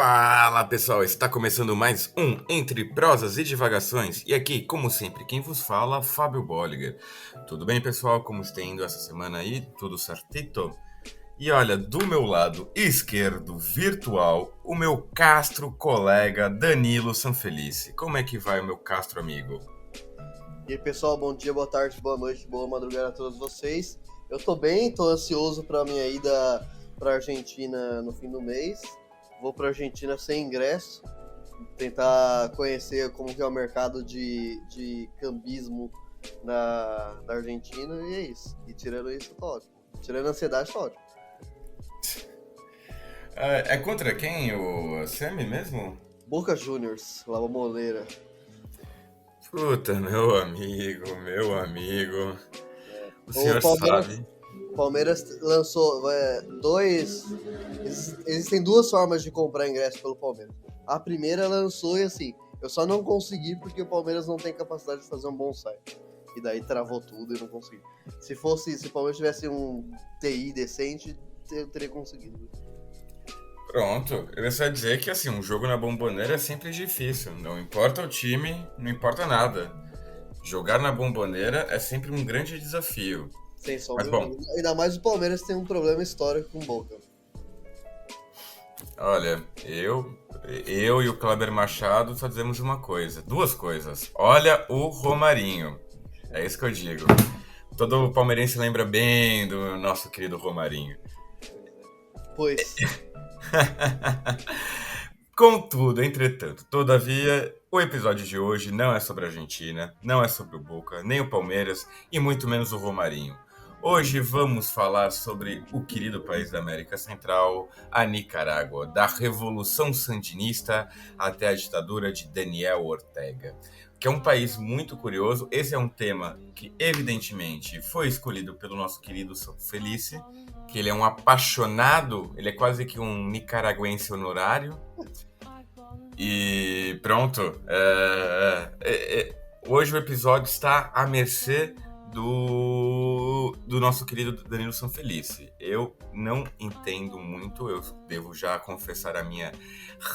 Fala pessoal, está começando mais um Entre Prosas e Divagações. E aqui, como sempre, quem vos fala, Fábio Bolliger. Tudo bem pessoal, como está indo essa semana aí? Tudo certito? E olha, do meu lado esquerdo, virtual, o meu castro colega Danilo Sanfelice. Como é que vai o meu castro amigo? E aí, pessoal, bom dia, boa tarde, boa noite, boa madrugada a todos vocês. Eu tô bem, tô ansioso pra minha ida pra Argentina no fim do mês. Vou pra Argentina sem ingresso, tentar conhecer como que é o mercado de cambismo na Argentina, e é isso. E tirando isso, tô ótimo. Tirando a ansiedade, tô ótimo. É contra quem? O Semi mesmo? Boca Juniors, La Bombonera. Puta, meu amigo, meu amigo. O O senhor sabe. Palmeiras lançou Existem duas formas de comprar ingresso pelo Palmeiras. A primeira lançou e assim, eu só não consegui porque o Palmeiras não tem capacidade de fazer um bom site. E daí travou tudo e não consegui. Se o Palmeiras tivesse um TI decente, eu teria conseguido. Pronto, eu ia só dizer que assim, um jogo na Bombonera é sempre difícil. Não importa o time, não importa nada. Jogar na Bombonera é sempre um grande desafio. Sem Mas sombra de bom, dúvida. Ainda mais o Palmeiras tem um problema histórico com o Boca. olha, eu e o Kleber Machado só dizemos uma coisa, duas coisas. Olha o Romarinho. É isso que eu digo. Todo palmeirense lembra bem do nosso querido Romarinho. Pois, Contudo, entretanto, todavia, o episódio de hoje não é sobre a Argentina, não é sobre o Boca, nem o Palmeiras e muito menos o Romarinho. Hoje vamos falar sobre o querido país da América Central, a Nicarágua, da Revolução Sandinista até a ditadura de Daniel Ortega, que é um país muito curioso. Esse é um tema que, evidentemente, foi escolhido pelo nosso querido São Felice, que ele é um apaixonado, ele é quase que um nicaragüense honorário. E pronto. Hoje o episódio está à mercê do nosso querido Danilo Sanfelice. Eu não entendo muito, eu devo já confessar a minha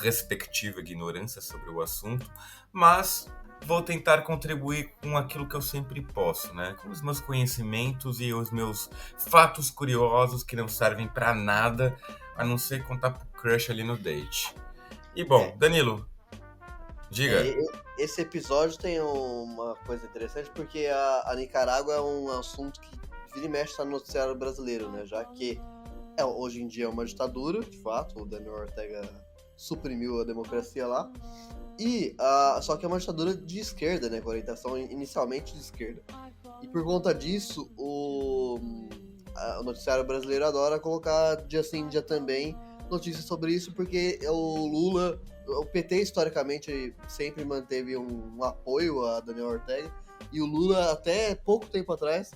respectiva ignorância sobre o assunto, mas vou tentar contribuir com aquilo que eu sempre posso, né? Com os meus conhecimentos e os meus fatos curiosos que não servem para nada, a não ser contar pro crush ali no date. E bom, Danilo, É, diga. esse episódio tem uma coisa interessante porque a Nicarágua é um assunto que vira e mexe está no noticiário brasileiro, né? Já que hoje em dia é uma ditadura, de fato, o Daniel Ortega suprimiu a democracia lá. Só que é uma ditadura de esquerda, né? Com orientação inicialmente de esquerda. E por conta disso, o noticiário brasileiro adora colocar dia sim, dia também notícias sobre isso, porque o Lula, o PT historicamente sempre manteve um apoio a Daniel Ortega, e o Lula até pouco tempo atrás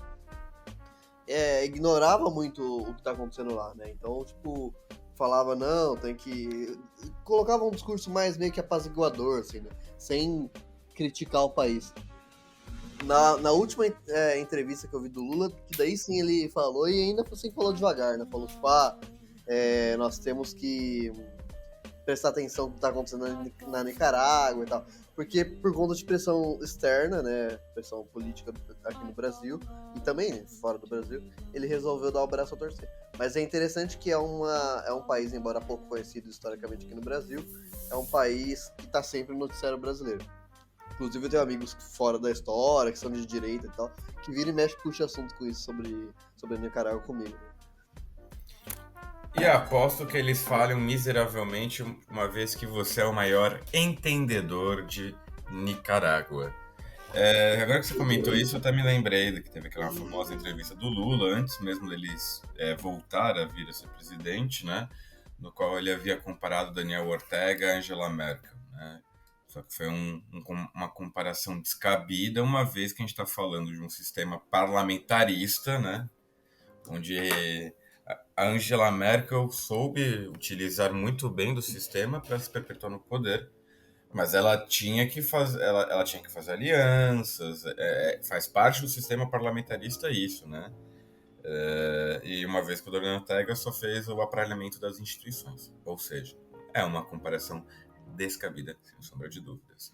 ignorava muito o que tá acontecendo lá, né? Então, tipo, falava, não, tem que... Colocava um discurso mais meio que apaziguador, assim, né? Sem criticar o país. Na última entrevista que eu vi do Lula, que daí sim ele falou, e ainda assim falou devagar, né? Falou, tipo, nós temos que prestar atenção no que está acontecendo na Nicarágua e tal. Porque por conta de pressão externa, né? Pressão política aqui no Brasil, e também né, fora do Brasil, ele resolveu dar o braço a torcer. Mas é interessante que é um país, embora pouco conhecido historicamente aqui no Brasil, é um país que está sempre no noticiário brasileiro. Inclusive eu tenho amigos fora da história, que são de direita e tal, que vira e mexe puxa assunto com isso sobre a Nicarágua comigo. E aposto que eles falham miseravelmente, uma vez que você é o maior entendedor de Nicarágua. Agora que você comentou isso, eu até me lembrei de que teve aquela famosa entrevista do Lula, antes mesmo deles voltar a vir a ser presidente, né? No qual ele havia comparado Daniel Ortega a Angela Merkel, né? Só que foi uma comparação descabida, uma vez que a gente está falando de um sistema parlamentarista, né? Onde a Angela Merkel soube utilizar muito bem do sistema para se perpetuar no poder, mas ela tinha que fazer alianças, faz parte do sistema parlamentarista isso, né? E uma vez que o Daniel Ortega só fez o aparelhamento das instituições, ou seja, é uma comparação descabida, sem sombra de dúvidas.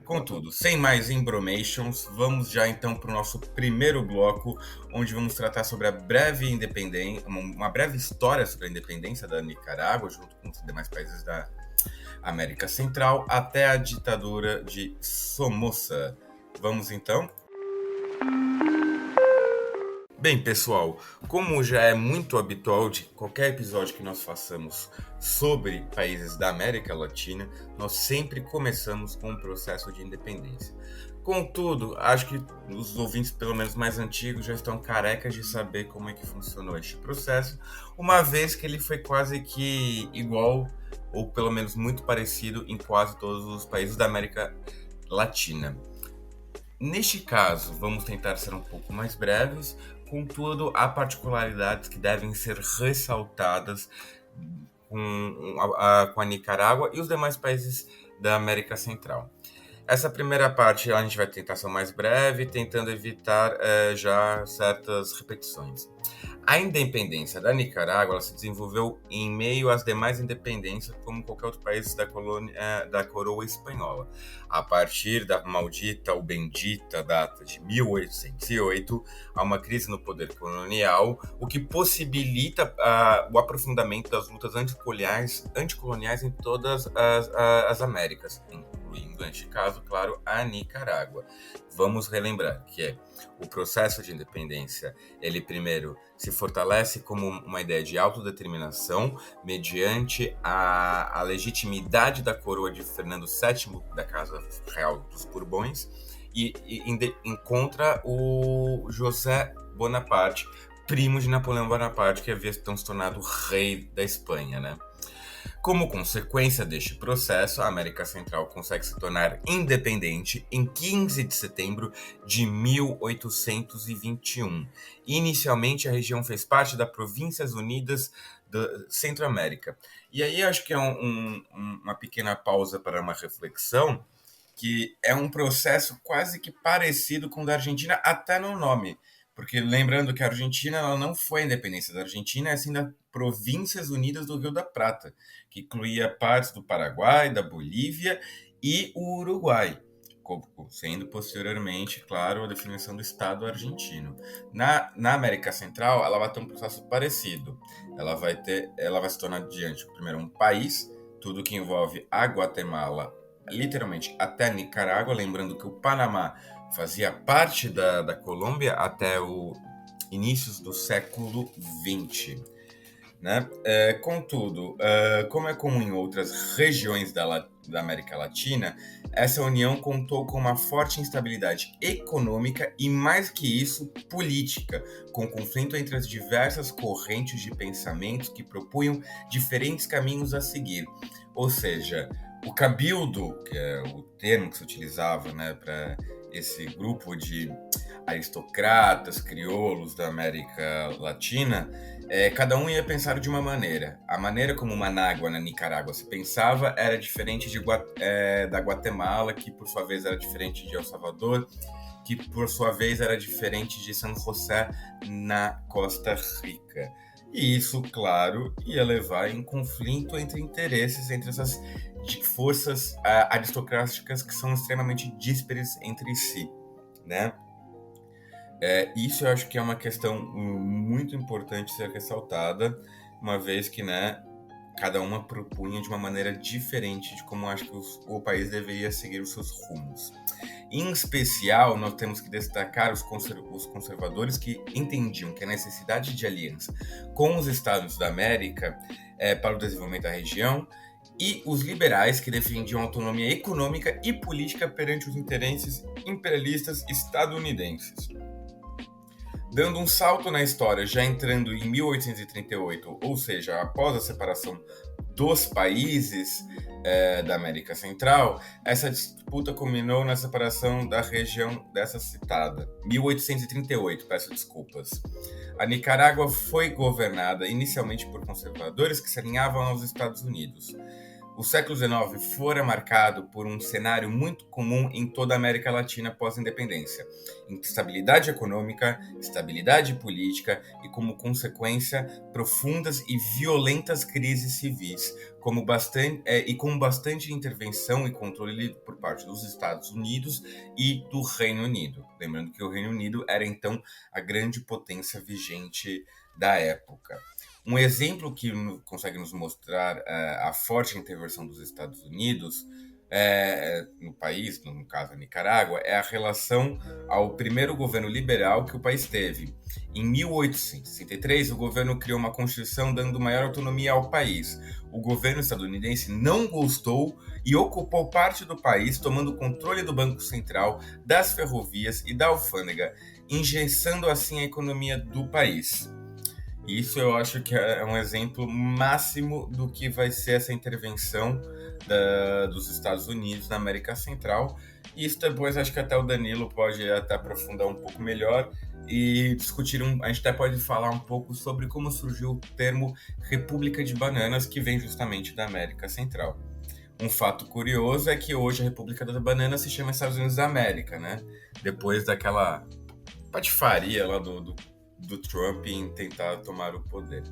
Contudo, sem mais embromations, vamos já então para o nosso primeiro bloco, onde vamos tratar sobre a breve independência, uma breve história sobre a independência da Nicarágua, junto com os demais países da América Central, até a ditadura de Somoza. Vamos então? Bem, pessoal, como já é muito habitual de qualquer episódio que nós façamos sobre países da América Latina, nós sempre começamos com um processo de independência. Contudo, acho que os ouvintes, pelo menos mais antigos, já estão carecas de saber como é que funcionou este processo, uma vez que ele foi quase que igual, ou pelo menos muito parecido, em quase todos os países da América Latina. Neste caso, vamos tentar ser um pouco mais breves, contudo, há particularidades que devem ser ressaltadas com a Nicarágua e os demais países da América Central. Essa primeira parte a gente vai tentar ser mais breve, tentando evitar já certas repetições. A independência da Nicarágua ela se desenvolveu em meio às demais independências, como qualquer outro país da coroa espanhola. A partir da maldita ou bendita data de 1808, há uma crise no poder colonial, o que possibilita o aprofundamento das lutas anticoloniais em todas as Américas, incluindo, neste caso, claro, a Nicarágua. Vamos relembrar que o processo de independência, ele primeiro se fortalece como uma ideia de autodeterminação mediante a legitimidade da coroa de Fernando VII, da Casa Real dos Bourbões, e encontra o José Bonaparte, primo de Napoleão Bonaparte, que havia então se tornado rei da Espanha, né? Como consequência deste processo, a América Central consegue se tornar independente em 15 de setembro de 1821. Inicialmente, a região fez parte das Províncias Unidas da Centro-América. E aí acho que é uma pequena pausa para uma reflexão, que é um processo quase que parecido com o da Argentina, até no nome. Porque lembrando que a Argentina ela não foi a independência da Argentina, é assim das Províncias Unidas do Rio da Prata, que incluía partes do Paraguai, da Bolívia e o Uruguai, sendo posteriormente, claro, a definição do Estado argentino. Na América Central, ela vai ter um processo parecido. Ela vai se tornar diante, primeiro, um país, tudo que envolve a Guatemala, literalmente até a Nicarágua, lembrando que o Panamá fazia parte da Colômbia até o inícios do século XX. Né? Contudo, como é comum em outras regiões da América Latina, essa união contou com uma forte instabilidade econômica e, mais que isso, política, com conflito entre as diversas correntes de pensamento que propunham diferentes caminhos a seguir. Ou seja, o cabildo, que é o termo que se utilizava, né, para esse grupo de aristocratas, crioulos da América Latina, cada um ia pensar de uma maneira. A maneira como Manágua, na Nicarágua, se pensava era diferente da Guatemala, que por sua vez era diferente de El Salvador, que por sua vez era diferente de San José, na Costa Rica. E isso, claro, ia levar em conflito entre interesses entre essas forças aristocráticas que são extremamente díspares entre si, né? Isso eu acho que é uma questão muito importante ser ressaltada, uma vez que, né, cada uma propunha de uma maneira diferente de como acho que o país deveria seguir os seus rumos. Em especial, nós temos que destacar os conservadores que entendiam que a necessidade de aliança com os Estados da América para o desenvolvimento da região, e os liberais que defendiam autonomia econômica e política perante os interesses imperialistas estadunidenses. Dando um salto na história, já entrando em 1838, ou seja, após a separação dos países da América Central, essa disputa culminou na separação da região dessa citada. 1838, peço desculpas. A Nicarágua foi governada inicialmente por conservadores que se alinhavam aos Estados Unidos. O século XIX fora marcado por um cenário muito comum em toda a América Latina pós-independência: instabilidade econômica, estabilidade política e, como consequência, profundas e violentas crises civis, com bastante intervenção e controle por parte dos Estados Unidos e do Reino Unido. Lembrando que o Reino Unido era então a grande potência vigente da época. Um exemplo que consegue nos mostrar a forte intervenção dos Estados Unidos no país, no caso a Nicarágua, é a relação ao primeiro governo liberal que o país teve. Em 1863, o governo criou uma constituição dando maior autonomia ao país. O governo estadunidense não gostou e ocupou parte do país, tomando controle do Banco Central, das ferrovias e da alfândega, engessando assim a economia do país. Isso eu acho que é um exemplo máximo do que vai ser essa intervenção dos Estados Unidos na América Central. E isso depois acho que até o Danilo pode até aprofundar um pouco melhor e discutir. A gente até pode falar um pouco sobre como surgiu o termo República de Bananas, que vem justamente da América Central. Um fato curioso é que hoje a República da Banana se chama Estados Unidos da América, né? Depois daquela patifaria lá do Trump em tentar tomar o poder.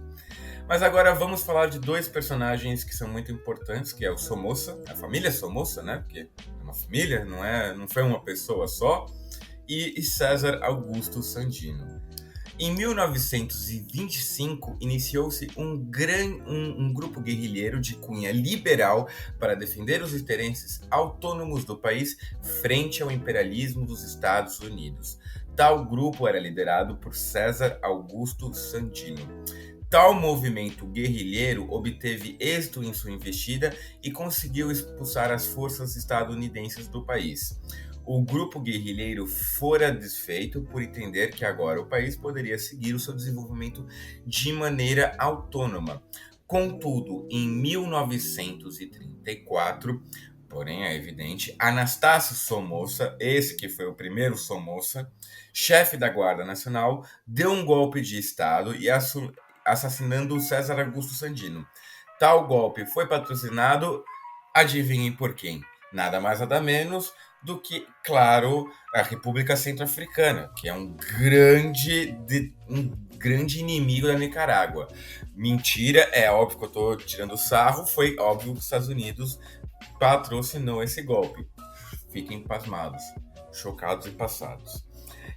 Mas agora vamos falar de dois personagens que são muito importantes, que é o Somoza, a família Somoza, né? Porque é uma família, não foi uma pessoa só, e César Augusto Sandino. Em 1925, iniciou-se um grupo guerrilheiro de cunha liberal para defender os interesses autônomos do país frente ao imperialismo dos Estados Unidos. Tal grupo era liderado por César Augusto Sandino. Tal movimento guerrilheiro obteve êxito em sua investida e conseguiu expulsar as forças estadunidenses do país. O grupo guerrilheiro fora desfeito por entender que agora o país poderia seguir o seu desenvolvimento de maneira autônoma. Contudo, em 1934, porém é evidente, Anastácio Somoza, esse que foi o primeiro Somoza, chefe da Guarda Nacional, deu um golpe de Estado e assassinando César Augusto Sandino. Tal golpe foi patrocinado, adivinhem por quem? Nada mais nada menos do que, claro, a República Centro-Africana, que é um grande inimigo da Nicarágua. Mentira, é óbvio que eu estou tirando sarro, foi óbvio que os Estados Unidos patrocinou esse golpe. Fiquem pasmados, chocados e passados.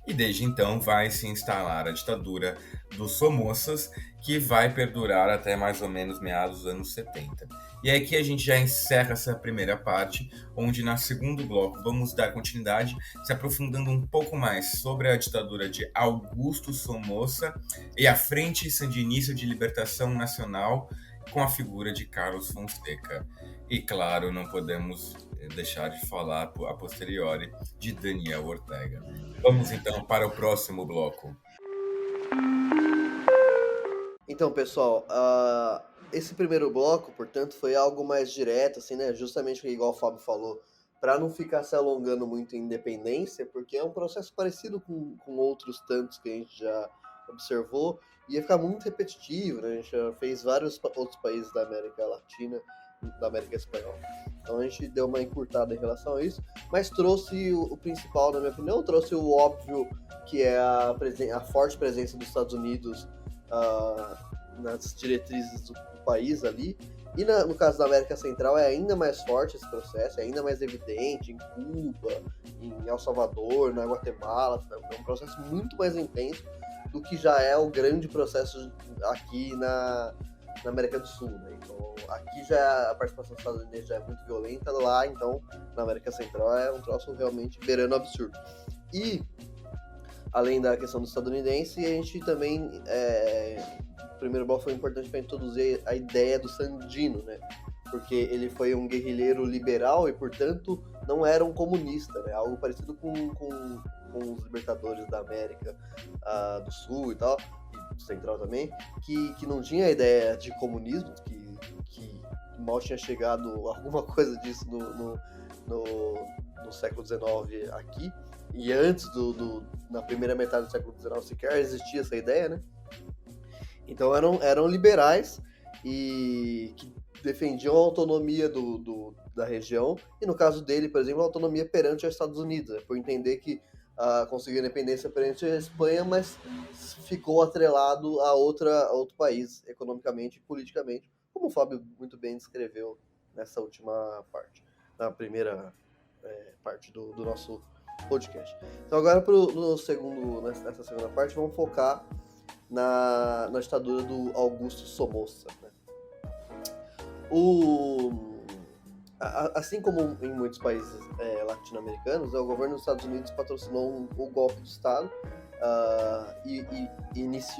E desde então vai se instalar a ditadura dos Somozas, que vai perdurar até mais ou menos meados dos anos 70. E é aqui a gente já encerra essa primeira parte, onde no segundo bloco vamos dar continuidade, se aprofundando um pouco mais sobre a ditadura de Augusto Somoza e a Frente Sandinista de Libertação Nacional, com a figura de Carlos Fonseca. E claro, não podemos deixar de falar a posteriori de Daniel Ortega. Vamos então para o próximo bloco. Então, pessoal, esse primeiro bloco, portanto, foi algo mais direto, assim, né? Justamente igual o Fábio falou, para não ficar se alongando muito em independência, porque é um processo parecido com outros tantos que a gente já observou, ia ficar muito repetitivo, né? A gente já fez vários outros países da América Latina, da América Espanhola. Então a gente deu uma encurtada em relação a isso, mas trouxe o principal, na minha opinião, trouxe o óbvio, que é a forte presença dos Estados Unidos nas diretrizes do país ali. E no caso da América Central é ainda mais forte esse processo, é ainda mais evidente em Cuba, em El Salvador, na Guatemala. É um processo muito mais intenso do que já é o grande processo aqui na América do Sul, né? Então, aqui já a participação dos Estados Unidos já é muito violenta, lá, então, na América Central é um troço realmente beirando absurdo. E, além da questão do estadunidense, a gente também, o primeiro bloco foi importante para introduzir a ideia do Sandino, né? Porque ele foi um guerrilheiro liberal e, portanto, não era um comunista, né? Algo parecido com os libertadores da América do Sul e tal, Central também, que não tinha a ideia de comunismo, que mal tinha chegado alguma coisa disso no século XIX aqui, e antes na primeira metade do século XIX sequer existia essa ideia, né? Então eram liberais e que defendiam a autonomia da região, e no caso dele, por exemplo, a autonomia perante os Estados Unidos, né, por entender que conseguiu a independência perante a Espanha, mas ficou atrelado a outro país, economicamente e politicamente, como o Fábio muito bem descreveu nessa última parte, na primeira parte do nosso podcast. Então agora nessa segunda parte vamos focar na ditadura do Augusto Somoza, né? Assim como em muitos países latino-americanos, o governo dos Estados Unidos patrocinou o golpe de Estado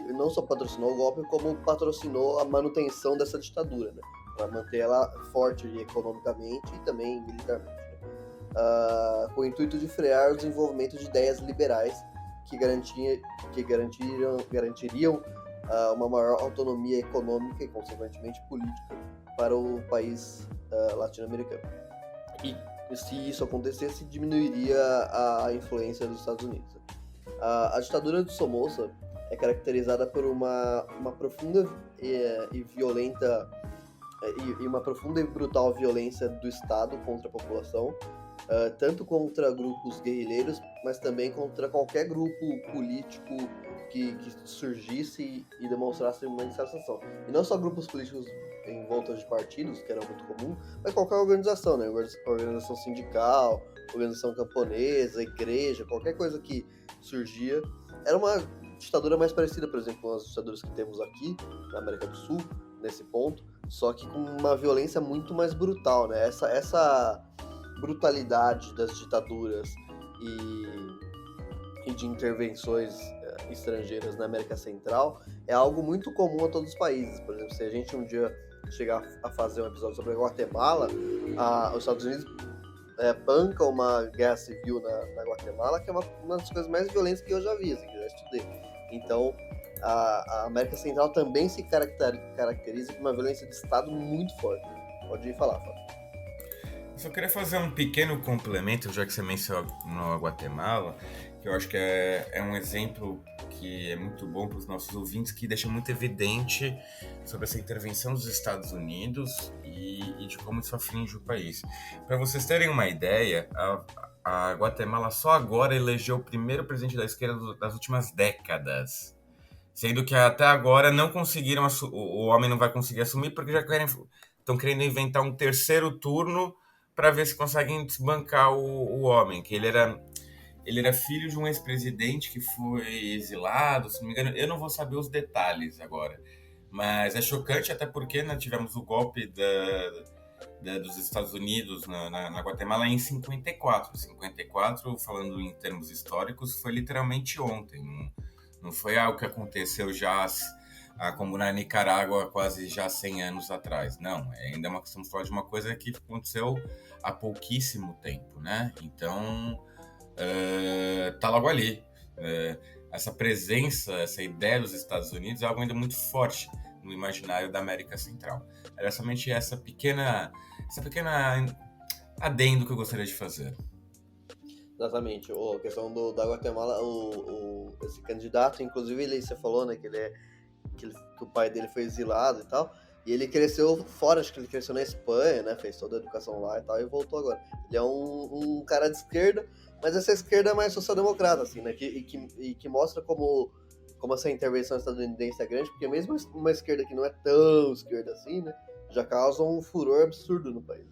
não só patrocinou o golpe, como patrocinou a manutenção dessa ditadura, né? Para manter ela forte economicamente e também militarmente, né? Com o intuito de frear o desenvolvimento de ideias liberais que garantiriam uma maior autonomia econômica e, consequentemente, política para o país latino-americano. E se isso acontecesse, diminuiria a influência dos Estados Unidos. A ditadura de Somoza é caracterizada por uma profunda e violenta e uma profunda e brutal violência do Estado contra a população, tanto contra grupos guerrilheiros, mas também contra qualquer grupo político que surgisse e demonstrasse uma insatisfação. E não só grupos políticos em volta de partidos, que era muito comum, mas qualquer organização, né? Organização sindical, organização camponesa, igreja, qualquer coisa que surgia. Era uma ditadura mais parecida, por exemplo, com as ditaduras que temos aqui na América do Sul, nesse ponto, só que com uma violência muito mais brutal, né? Essa brutalidade das ditaduras e de intervenções estrangeiras na América Central é algo muito comum a todos os países. Por exemplo, se a gente um dia chegar a fazer um episódio sobre a Guatemala, os Estados Unidos banca uma guerra civil na Guatemala, que é uma das coisas mais violentas que eu já vi, assim, que eu já estudei. Então, a América Central também se caracteriza por uma violência de Estado muito forte. Pode ir falar, Fábio. Só queria fazer um pequeno complemento, já que você mencionou a Guatemala, que eu acho que é um exemplo que é muito bom para os nossos ouvintes, que deixa muito evidente sobre essa intervenção dos Estados Unidos e de como isso aflige o país. Para vocês terem uma ideia, a Guatemala só agora elegeu o primeiro presidente da esquerda das últimas décadas, sendo que até agora não conseguiram, o homem não vai conseguir assumir porque já estão querendo inventar um terceiro turno para ver se conseguem desbancar o homem, que ele era filho de um ex-presidente que foi exilado, se não me engano. Eu não vou saber os detalhes agora, mas é chocante até porque nós tivemos o golpe dos Estados Unidos na Guatemala em 54. 54, falando em termos históricos, foi literalmente ontem. Não foi algo que aconteceu já como na Nicarágua quase já 100 anos atrás. Não, ainda estamos falando de uma coisa que aconteceu há pouquíssimo tempo, né? Então, tá logo ali. Essa presença, essa ideia dos Estados Unidos é algo ainda muito forte no imaginário da América Central. Era somente essa pequena adendo que eu gostaria de fazer. Exatamente. A questão da Guatemala, esse candidato, inclusive, você falou, né, que o pai dele foi exilado e tal, e ele cresceu fora, acho que ele cresceu na Espanha, né, fez toda a educação lá e tal, e voltou agora. Ele é um cara de esquerda, mas essa esquerda é mais social-democrata, assim, né, que mostra como essa intervenção estadunidense é grande, porque mesmo uma esquerda que não é tão esquerda assim, né, já causa um furor absurdo no país.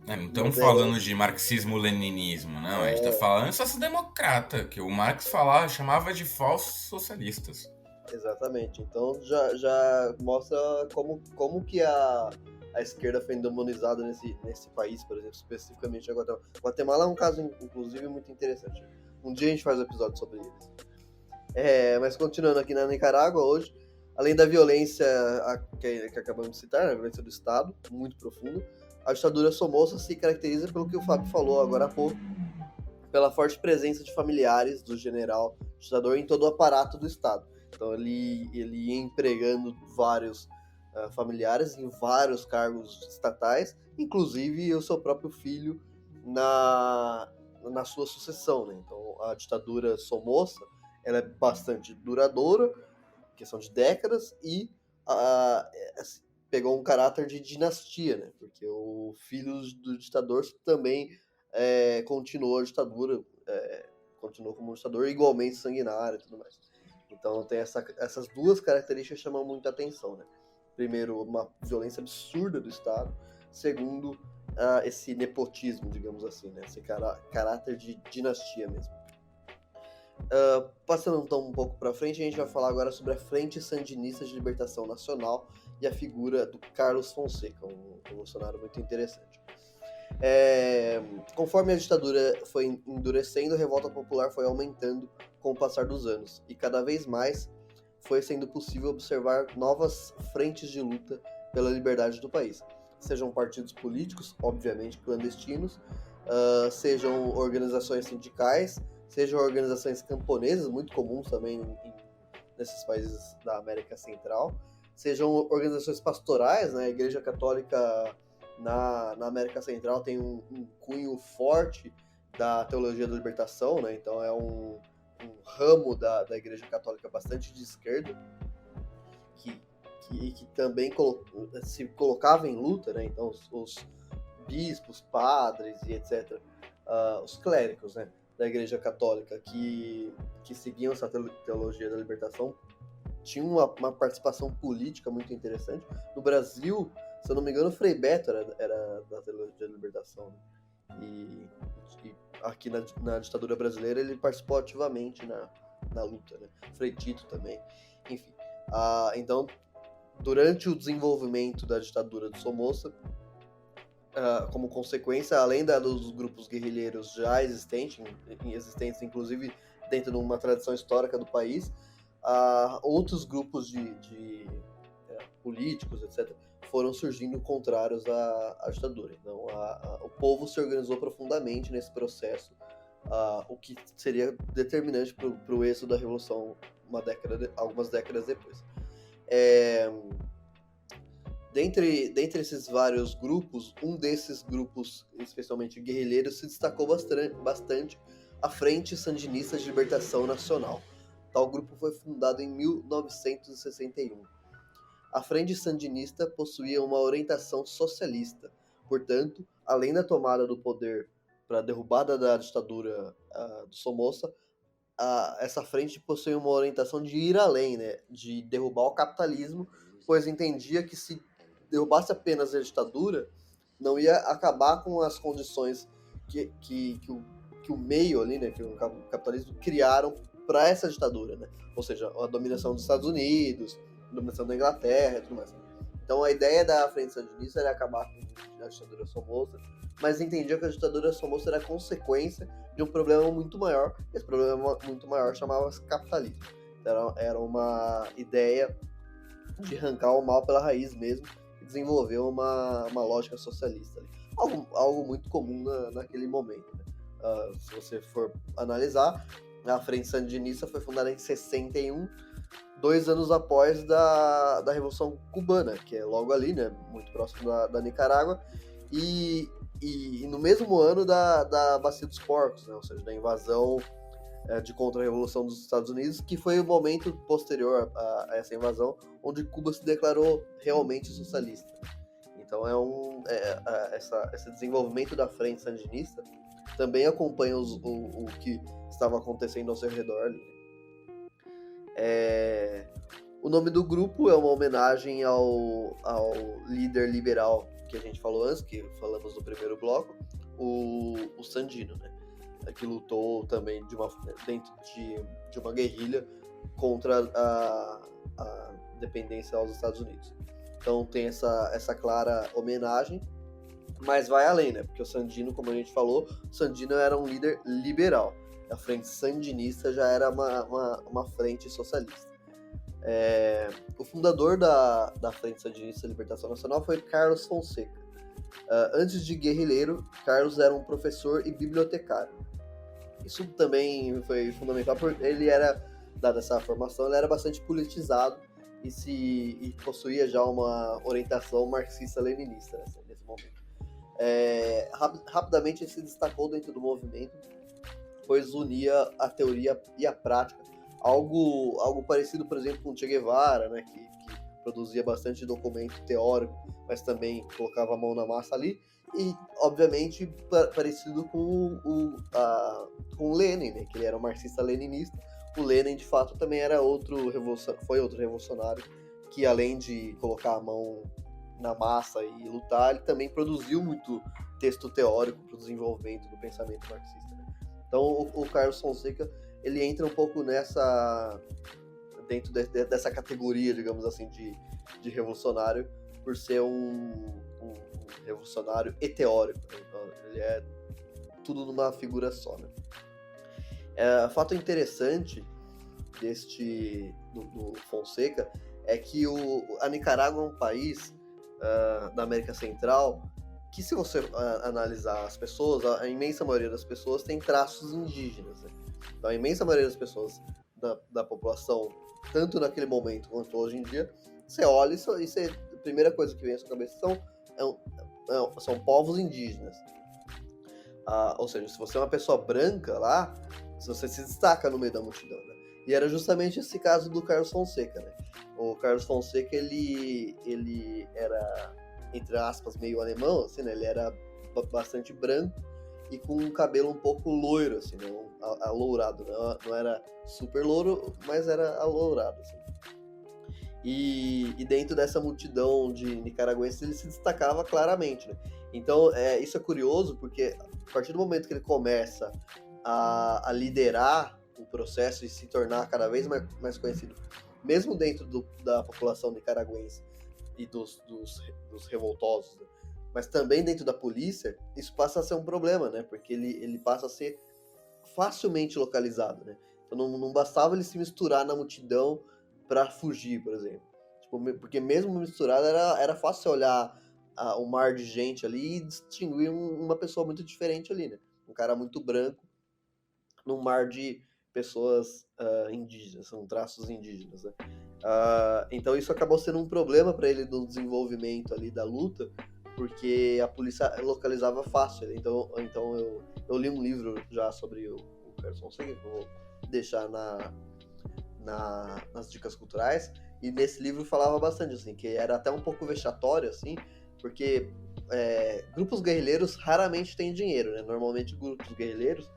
Não estamos falando de marxismo-leninismo, não. A gente está falando de social-democrata, que o Marx chamava de falsos socialistas. Exatamente. Então já mostra como que a esquerda foi endemonizada nesse país, por exemplo, especificamente a Guatemala. Guatemala é um caso, inclusive, muito interessante. Um dia a gente faz um episódio sobre eles. Mas continuando aqui na Nicarágua hoje, além da violência que acabamos de citar, a violência do Estado, muito profunda, a ditadura Somoza se caracteriza pelo que o Fábio falou agora há pouco, pela forte presença de familiares do general ditador em todo o aparato do Estado. Então ele ia empregando vários familiares em vários cargos estatais, inclusive o seu próprio filho na sua sucessão, né? Então a ditadura Somoza ela é bastante duradoura, questão de décadas, e pegou um caráter de dinastia, né? Porque o filho do ditador também continuou a ditadura, continuou como um ditador igualmente sanguinário e tudo mais. Então tem essas duas características que chamam muita atenção, né? Primeiro, uma violência absurda do Estado. Segundo, esse nepotismo, digamos assim, né? Esse caráter de dinastia mesmo. Passando então um pouco para frente, a gente vai falar agora sobre a Frente Sandinista de Libertação Nacional e a figura do Carlos Fonseca, um revolucionário muito interessante. Conforme a ditadura foi endurecendo, a revolta popular foi aumentando com o passar dos anos, e cada vez mais foi sendo possível observar novas frentes de luta pela liberdade do país. Sejam partidos políticos, obviamente clandestinos, sejam organizações sindicais, sejam organizações camponesas, muito comuns também nesses países da América Central, sejam organizações pastorais, né? A Igreja Católica na América Central tem um cunho forte da teologia da libertação, né? Então é um ramo da Igreja Católica bastante de esquerda, que também se colocava em luta, né? Então os bispos, padres e etc., os clérigos, né, da Igreja Católica que seguiam essa teologia da libertação tinham uma participação política muito interessante. No Brasil, se eu não me engano, Frei Beto era da teologia da libertação, né? E aqui na ditadura brasileira ele participou ativamente na luta, né? Frei Tito também, enfim. Então, durante o desenvolvimento da ditadura do Somoza, como consequência, além dos grupos guerrilheiros já existentes inclusive dentro de uma tradição histórica do país, outros grupos de políticos, etc., foram surgindo contrários à ditadura. Então, o povo se organizou profundamente nesse processo, o que seria determinante para o êxodo da Revolução algumas décadas depois. Dentre esses vários grupos, um desses grupos, especialmente guerrilheiros, se destacou bastante a Frente Sandinista de Libertação Nacional. Tal grupo foi fundado em 1961. A Frente Sandinista possuía uma orientação socialista. Portanto, além da tomada do poder para a derrubada da ditadura do Somoza, essa frente possuía uma orientação de ir além, né, de derrubar o capitalismo, pois entendia que se derrubasse apenas a ditadura, não ia acabar com as condições que o meio ali, né, que o capitalismo criaram para essa ditadura, né? Ou seja, a dominação dos Estados Unidos, a dominação da Inglaterra e tudo mais. Então a ideia da Frente Sandinista era acabar com a ditadura Somoza, mas entendia que a ditadura Somoza era consequência de um problema muito maior. Esse problema muito maior chamava-se capitalismo. Então, era uma ideia de arrancar o mal pela raiz mesmo e desenvolver uma lógica socialista ali. Algo muito comum naquele momento, né? Se você for analisar, a Frente Sandinista foi fundada em 61, 2 anos após da Revolução Cubana, que é logo ali, né, muito próximo da Nicarágua, e no mesmo ano da Bacia dos Porcos, né, ou seja, da invasão de contra-revolução dos Estados Unidos, que foi o momento posterior a essa invasão, onde Cuba se declarou realmente socialista. Então esse desenvolvimento da Frente Sandinista também acompanha o que estava acontecendo ao seu redor ali. O nome do grupo é uma homenagem ao líder liberal que a gente falou antes, que falamos no primeiro bloco, o Sandino, né? Que lutou também dentro de uma guerrilha contra a dependência aos Estados Unidos. Então tem essa clara homenagem, mas vai além, né? Porque o Sandino, como a gente falou, o Sandino era um líder liberal. A Frente Sandinista já era uma frente socialista. O fundador da Frente Sandinista de Libertação Nacional foi Carlos Fonseca. Antes de guerrilheiro, Carlos era um professor e bibliotecário. Isso também foi fundamental, porque ele era, dada essa formação, ele era bastante politizado e possuía já uma orientação marxista-leninista nesse momento. Rapidamente ele se destacou dentro do movimento, pois unia a teoria e a prática, algo parecido, por exemplo, com Che Guevara, né, que produzia bastante documento teórico, mas também colocava a mão na massa ali. E, obviamente, parecido com o Lenin, né? Que ele era um marxista-leninista. O Lenin, de fato, também era foi outro revolucionário que, além de colocar a mão na massa e lutar, ele também produziu muito texto teórico para o desenvolvimento do pensamento marxista, né? Então, o Carlos Fonseca, ele entra um pouco dentro dessa categoria, digamos assim, de revolucionário, por ser um revolucionário e teórico, né? Então, ele é tudo numa figura só, né? Fato interessante do Fonseca é que a Nicarágua é um país da América Central que, se você analisar as pessoas, a imensa maioria das pessoas tem traços indígenas, né? Então, a imensa maioria das pessoas da população, tanto naquele momento quanto hoje em dia, você olha a primeira coisa que vem à sua cabeça são povos indígenas. Ou seja, se você é uma pessoa branca lá, você se destaca no meio da multidão, né? E era justamente esse caso do Carlos Fonseca, né? O Carlos Fonseca, ele era, entre aspas, meio alemão, assim, né? Ele era bastante branco e com um cabelo um pouco loiro, assim, né? Alourado, né? Não era super louro, mas era alourado, assim. E dentro dessa multidão de nicaragüenses, ele se destacava claramente, né? Então, isso é curioso, porque a partir do momento que ele começa a liderar o processo e se tornar cada vez mais conhecido, mesmo dentro da população nicaragüense e dos revoltosos, né? Mas também dentro da polícia, isso passa a ser um problema, né? Porque ele passa a ser facilmente localizado, né? Então não bastava ele se misturar na multidão para fugir, por exemplo. Porque mesmo misturado era fácil olhar o mar de gente ali e distinguir uma pessoa muito diferente ali, né? Um cara muito branco num mar de pessoas indígenas, são traços indígenas, né? Então isso acabou sendo um problema para ele no desenvolvimento ali da luta, porque a polícia localizava fácil. Então eu li um livro já sobre o Carlos Fonseca, que eu vou deixar nas dicas culturais, e nesse livro falava bastante, assim, que era até um pouco vexatório, assim, porque grupos guerrilheiros raramente têm dinheiro, né? Normalmente grupos guerrilheiros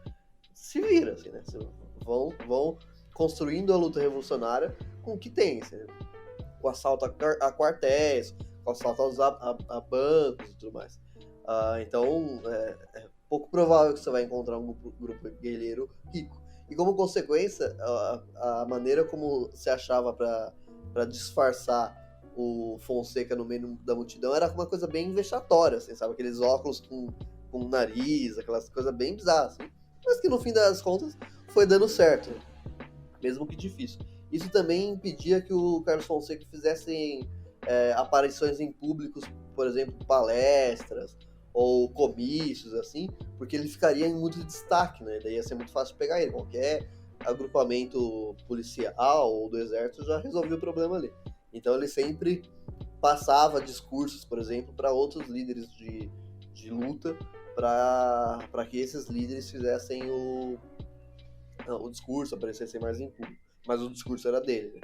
se viram, assim, né? Vão construindo a luta revolucionária com o que tem, assim, né? Com assalto a quartéis, com assalto a bancos e tudo mais. Então, é pouco provável que você vai encontrar um grupo guerrilheiro rico. E como consequência, a maneira como se achava para disfarçar o Fonseca no meio da multidão era uma coisa bem vexatória, assim, sabe? Aqueles óculos com nariz, aquelas coisas bem bizarras, assim. Mas que no fim das contas foi dando certo, né? Mesmo que difícil. Isso também impedia que o Carlos Fonseca fizesse aparições em públicos, por exemplo, palestras ou comícios, assim, porque ele ficaria em muito destaque, né? Daí ia ser muito fácil pegar ele. Qualquer agrupamento policial ou do exército já resolvia o problema ali. Então ele sempre passava discursos, por exemplo, para outros líderes de luta, para que esses líderes fizessem o discurso, aparecessem mais em público. Mas o discurso era dele, né?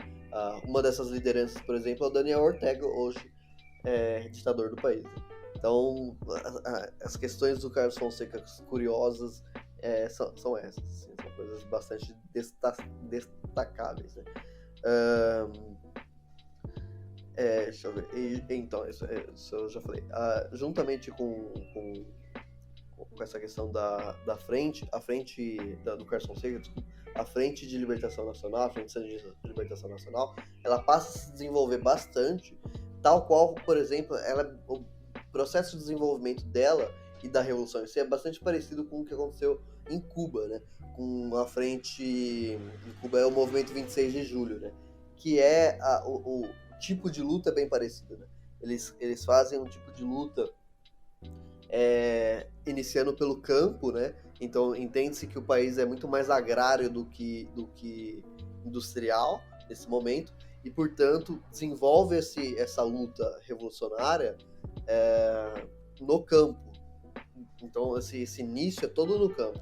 Uma dessas lideranças, por exemplo, é o Daniel Ortega, hoje ditador do país, né? Então, as questões do Carlos Fonseca curiosas são essas, assim, são coisas bastante destacáveis, né? Deixa eu ver. Então, isso eu já falei. Juntamente com essa questão da frente, do Carlos Fonseca, desculpa, a Frente de Libertação Nacional, a Frente de Libertação Nacional, ela passa a se desenvolver bastante, tal qual, por exemplo, o processo de desenvolvimento dela e da Revolução em si é bastante parecido com o que aconteceu em Cuba, né? Com a frente... Em Cuba é o Movimento 26 de Julho, né? Que é o tipo de luta bem parecido, né? Eles fazem um tipo de luta iniciando pelo campo, né? Então entende-se que o país é muito mais agrário do que industrial nesse momento e, portanto, desenvolve essa luta revolucionária no campo. Então esse início é todo no campo.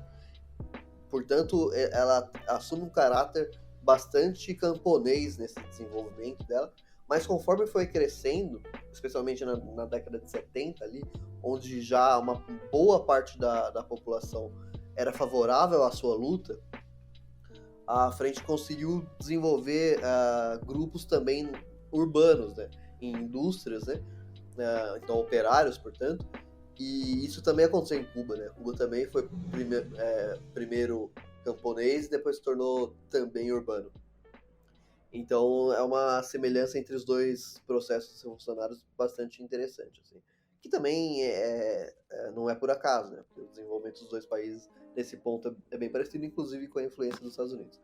Portanto, ela assume um caráter bastante camponês nesse desenvolvimento dela, Mas conforme foi crescendo, especialmente na década de 70 ali, onde já uma boa parte da população era favorável à sua luta, a frente conseguiu desenvolver grupos também urbanos, né, em indústrias, né, então operários, portanto, e isso também aconteceu em Cuba, né? Cuba também foi primeiro camponês e depois se tornou também urbano. Então é uma semelhança entre os dois processos revolucionários bastante interessante, assim. Que também não é por acaso, né? Porque o desenvolvimento dos dois países nesse ponto é bem parecido, inclusive com a influência dos Estados Unidos.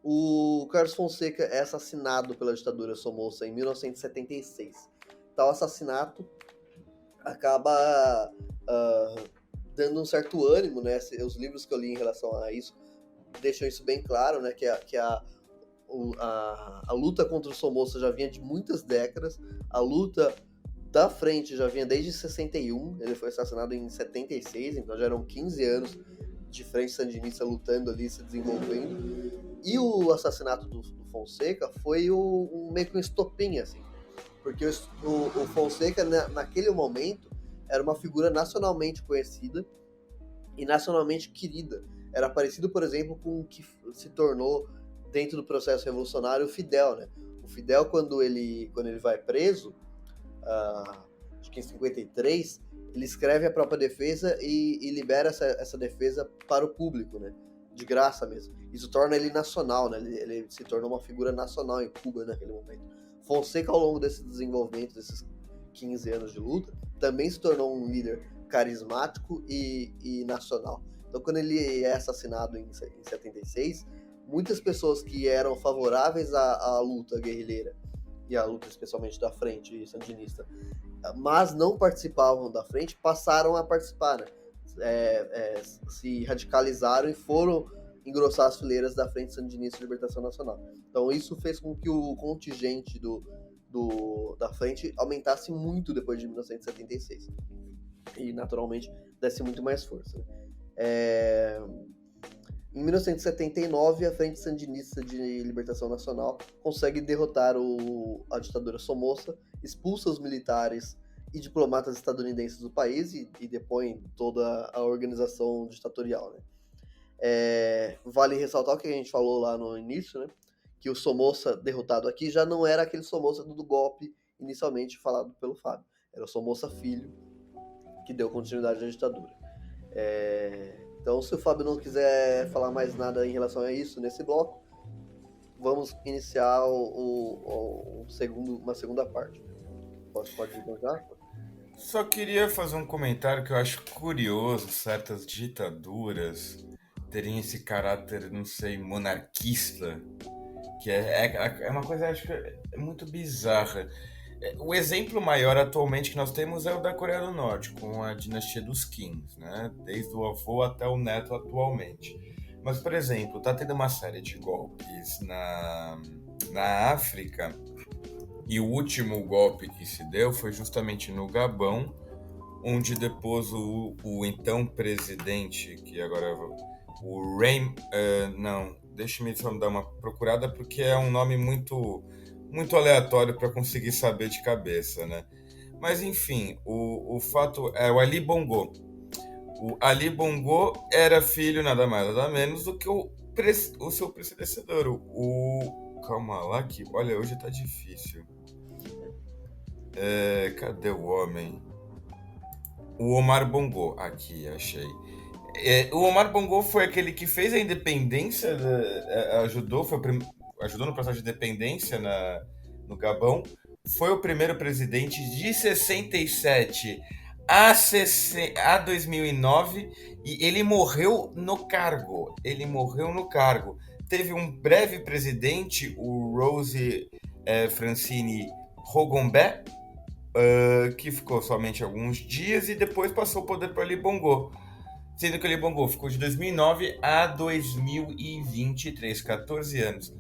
O Carlos Fonseca é assassinado pela ditadura Somoza em 1976. Tal assassinato acaba dando um certo ânimo, né? Os livros que eu li em relação a isso deixam isso bem claro, né? Que a luta contra o Somoza já vinha de muitas décadas, a luta da frente já vinha desde 61, ele foi assassinado em 76, então já eram 15 anos de frente sandinista lutando ali, se desenvolvendo, e o assassinato do Fonseca foi meio que um estopim, assim, porque o Fonseca, naquele momento, era uma figura nacionalmente conhecida e nacionalmente querida. Era parecido, por exemplo, com o que se tornou, dentro do processo revolucionário, o Fidel, né? O Fidel, quando ele vai preso, acho que em 53, ele escreve a própria defesa e libera essa defesa para o público, né? De graça mesmo. Isso torna ele nacional, né? Ele se tornou uma figura nacional em Cuba naquele momento. Fonseca, ao longo desse desenvolvimento, desses 15 anos de luta, também se tornou um líder carismático e nacional. Então, quando ele é assassinado em 76, muitas pessoas que eram favoráveis à luta guerrilheira e à luta especialmente da frente sandinista, mas não participavam da frente, passaram a participar, né? Se radicalizaram e foram engrossar as fileiras da Frente Sandinista de Libertação Nacional. Então isso fez com que o contingente da frente aumentasse muito depois de 1976 e naturalmente desse muito mais força, né? Em 1979, a Frente Sandinista de Libertação Nacional consegue derrotar a ditadura Somoza, expulsa os militares e diplomatas estadunidenses do país e depõe toda a organização ditatorial, né? Vale ressaltar o que a gente falou lá no início, né? Que o Somoza derrotado aqui já não era aquele Somoza do golpe inicialmente falado pelo Fábio. Era o Somoza filho que deu continuidade à ditadura. Então, se o Fábio não quiser falar mais nada em relação a isso nesse bloco, vamos iniciar uma segunda parte. Pode encontrar? Só queria fazer um comentário que eu acho curioso, certas ditaduras terem esse caráter, não sei, monarquista, que é uma coisa, acho que é muito bizarra. O exemplo maior atualmente que nós temos é o da Coreia do Norte, com a dinastia dos Kings, né? Desde o avô até o neto atualmente. Mas, por exemplo, tá tendo uma série de golpes na África, e o último golpe que se deu foi justamente no Gabão, onde depois o então presidente, que agora o Reim... não, deixa-me só dar uma procurada, porque é um nome muito aleatório para conseguir saber de cabeça, né? Mas enfim, o fato é o Ali Bongo. O Ali Bongo era filho nada mais nada menos do que o seu predecessor, calma lá que, olha, hoje tá difícil. Cadê o homem? O Omar Bongo, aqui, achei. O Omar Bongo foi aquele que fez a independência, ajudou no processo de independência no Gabão, foi o primeiro presidente de 67 a 2009 e ele morreu no cargo. Teve um breve presidente, o Rose Francine Rogombé, que ficou somente alguns dias e depois passou o poder para Ali Bongo. Sendo que Ali Bongo ficou de 2009 a 2023, 14 anos.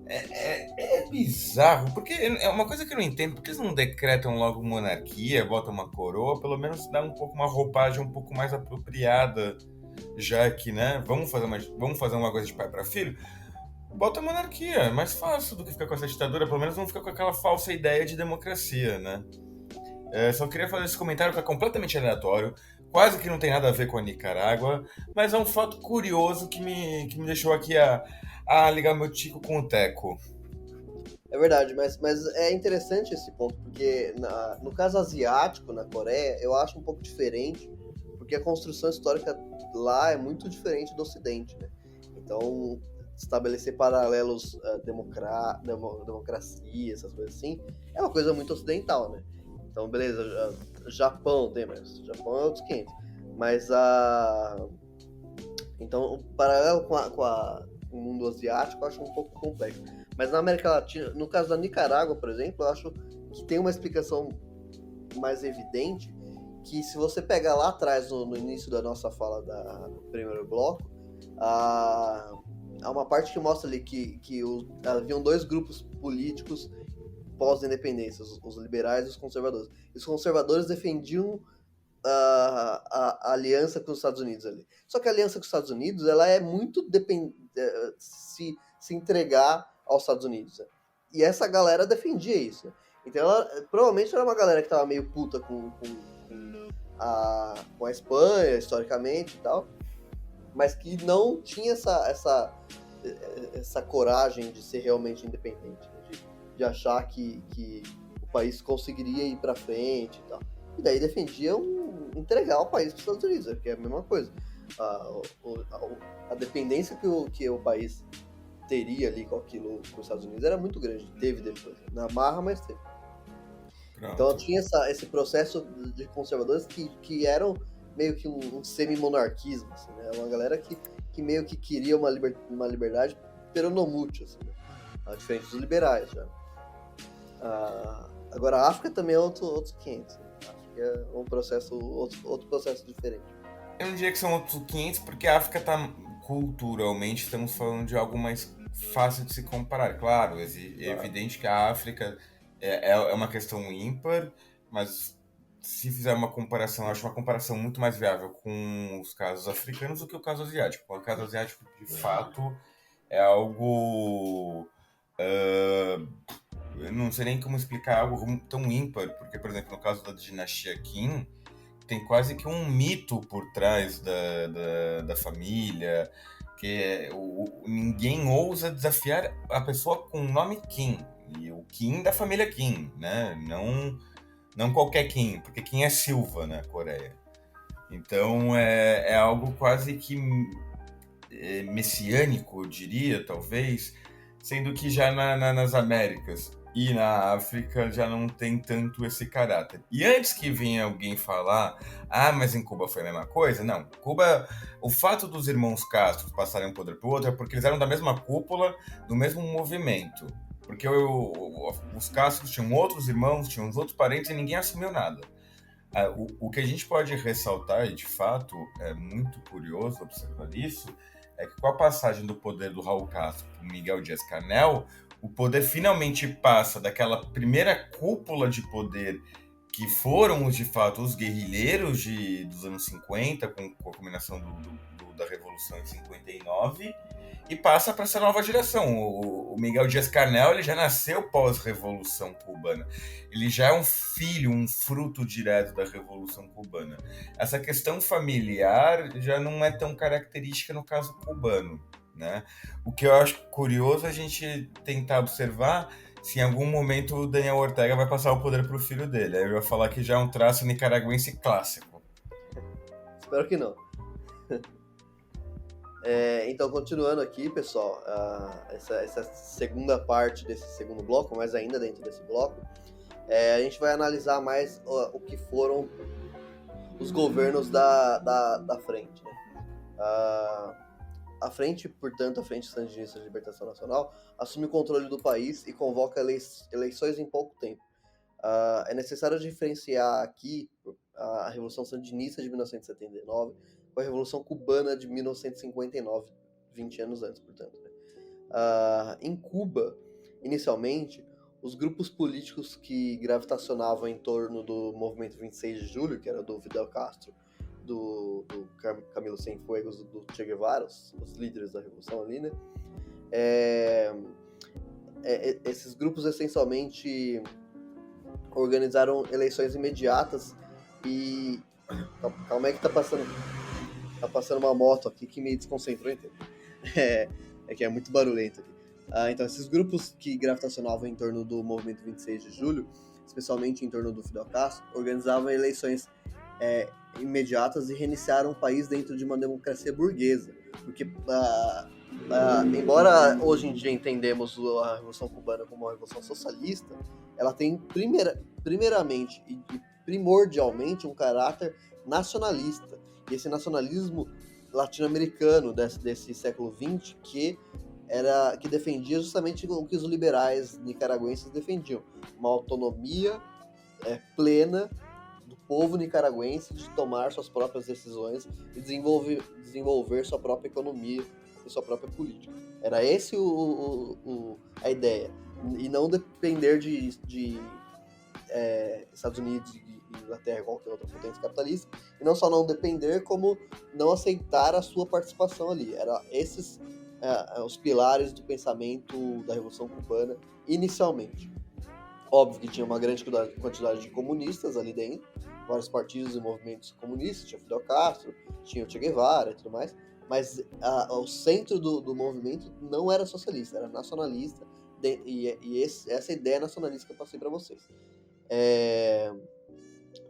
É bizarro, porque é uma coisa que eu não entendo, porque eles não decretam logo monarquia, botam uma coroa, pelo menos dá uma roupagem um pouco mais apropriada, já que, né, vamos fazer uma coisa de pai para filho. bota a monarquia, é mais fácil do que ficar com essa ditadura, pelo menos não fica com aquela falsa ideia de democracia, né? Só queria fazer esse comentário que é completamente aleatório, quase que não tem nada a ver com a Nicarágua, mas é um fato curioso que me deixou aqui a ligar meu tico com o teco. É verdade, mas é interessante esse ponto, porque no caso asiático, na Coreia, eu acho um pouco diferente, porque a construção histórica lá é muito diferente do Ocidente, né? Então, estabelecer paralelos democracia, essas coisas assim, é uma coisa muito ocidental, né? Então, beleza, Japão tem, mas Japão é outros 500. Mas então, o paralelo com o mundo asiático eu acho um pouco complexo. Mas na América Latina, no caso da Nicarágua, por exemplo, eu acho que tem uma explicação mais evidente, que se você pegar lá atrás, no início da nossa fala do primeiro bloco, há uma parte que mostra ali que haviam dois grupos políticos pós-independência, os liberais e os conservadores. E os conservadores defendiam a aliança com os Estados Unidos ali. Só que a aliança com os Estados Unidos, ela é muito se entregar aos Estados Unidos. Né? E essa galera defendia isso. Né? Então, provavelmente era uma galera que tava meio puta com a Espanha, historicamente e tal, mas que não tinha essa coragem de ser realmente independente, né? de achar que o país conseguiria ir para frente e tal. E daí defendiam entregar o país para os Estados Unidos, que é a mesma coisa. A dependência que o país teria ali com aquilo com os Estados Unidos era muito grande. Teve depois. Na marra, mas teve. Pronto. Então tinha esse processo de conservadores que eram meio que um semi-monarquismo, assim, né? Uma galera que meio que queria uma liberdade peronomútil, assim, né? Diferente dos liberais, já. Agora a África também é outros 500. Né? A África é outro processo diferente. Eu não diria que são outros 500, porque a África está culturalmente, estamos falando de algo mais fácil de se comparar. Claro, é evidente que a África é uma questão ímpar, mas se fizer uma comparação, eu acho uma comparação muito mais viável com os casos africanos do que o caso asiático. O caso asiático, de fato, é algo... eu não sei nem como explicar algo tão ímpar, porque, por exemplo, no caso da dinastia Qin, tem quase que um mito por trás da família, que ninguém ousa desafiar a pessoa com o nome Kim, e o Kim da família Kim, né? Não qualquer Kim, porque Kim é Silva na Coreia. Então é algo quase que messiânico, eu diria, talvez, sendo que já nas Américas e na África já não tem tanto esse caráter. E antes que venha alguém falar, mas em Cuba foi a mesma coisa, não. Cuba, o fato dos irmãos Castro passarem um poder para o outro é porque eles eram da mesma cúpula, do mesmo movimento. Porque os Castros tinham outros irmãos, tinham os outros parentes e ninguém assumiu nada. O que a gente pode ressaltar, e de fato é muito curioso observar isso, é que com a passagem do poder do Raul Castro para o Miguel Dias-Canel, o poder finalmente passa daquela primeira cúpula de poder que foram, de fato, os guerrilheiros dos anos 50, com a culminação da Revolução em 59, e passa para essa nova geração. O Miguel Dias-Canel ele já nasceu pós-Revolução Cubana. Ele já é um filho, um fruto direto da Revolução Cubana. Essa questão familiar já não é tão característica no caso cubano, né? O que eu acho curioso é a gente tentar observar se em algum momento o Daniel Ortega vai passar o poder para o filho dele. Aí eu ia falar que já é um traço nicaragüense clássico. Espero que não. Então, continuando aqui, pessoal, essa segunda parte desse segundo bloco, mas ainda dentro desse bloco, a gente vai analisar mais o que foram os governos da frente. Né? A frente, portanto, a Frente Sandinista de Libertação Nacional, assume o controle do país e convoca eleições em pouco tempo. É necessário diferenciar aqui a Revolução Sandinista de 1979 com a Revolução Cubana de 1959, 20 anos antes, portanto. Né? Em Cuba, inicialmente, os grupos políticos que gravitacionavam em torno do movimento 26 de julho, que era do Fidel Castro, do Camilo Cienfuegos, do Che Guevara, os líderes da revolução ali, né? Esses grupos essencialmente organizaram eleições imediatas e... Calma aí que tá passando uma moto aqui que me desconcentrou inteiro. É que é muito barulhento aqui. Então, esses grupos que gravitacionavam em torno do movimento 26 de julho, especialmente em torno do Fidel Castro, organizavam eleições imediatas e reiniciaram o país dentro de uma democracia burguesa. Porque, embora hoje em dia entendemos a Revolução Cubana como uma revolução socialista, ela tem primeiramente e primordialmente um caráter nacionalista. E esse nacionalismo latino-americano desse século XX que defendia justamente o que os liberais nicaragüenses defendiam, uma autonomia plena do povo nicaragüense de tomar suas próprias decisões e desenvolver sua própria economia e sua própria política. Era esse a ideia, e não depender de Estados Unidos e Inglaterra, qualquer outra potência capitalista, e não só não depender, como não aceitar a sua participação ali. Era esses os pilares do pensamento da Revolução Cubana inicialmente. Óbvio que tinha uma grande quantidade de comunistas ali dentro, vários partidos e movimentos comunistas, tinha Fidel Castro, tinha o Che Guevara e tudo mais, mas o centro do movimento não era socialista, era nacionalista, essa ideia nacionalista que eu passei para vocês.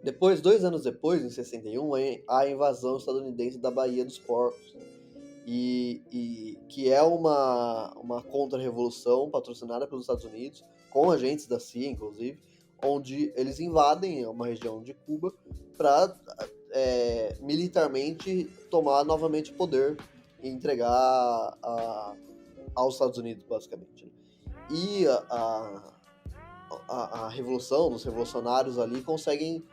Depois, 2 anos depois, em 61, a invasão estadunidense da Baía dos Porcos, e que é uma contra-revolução patrocinada pelos Estados Unidos, com agentes da CIA, inclusive, onde eles invadem uma região de Cuba para militarmente tomar novamente o poder e entregar aos Estados Unidos, basicamente. E a revolução, os revolucionários ali conseguem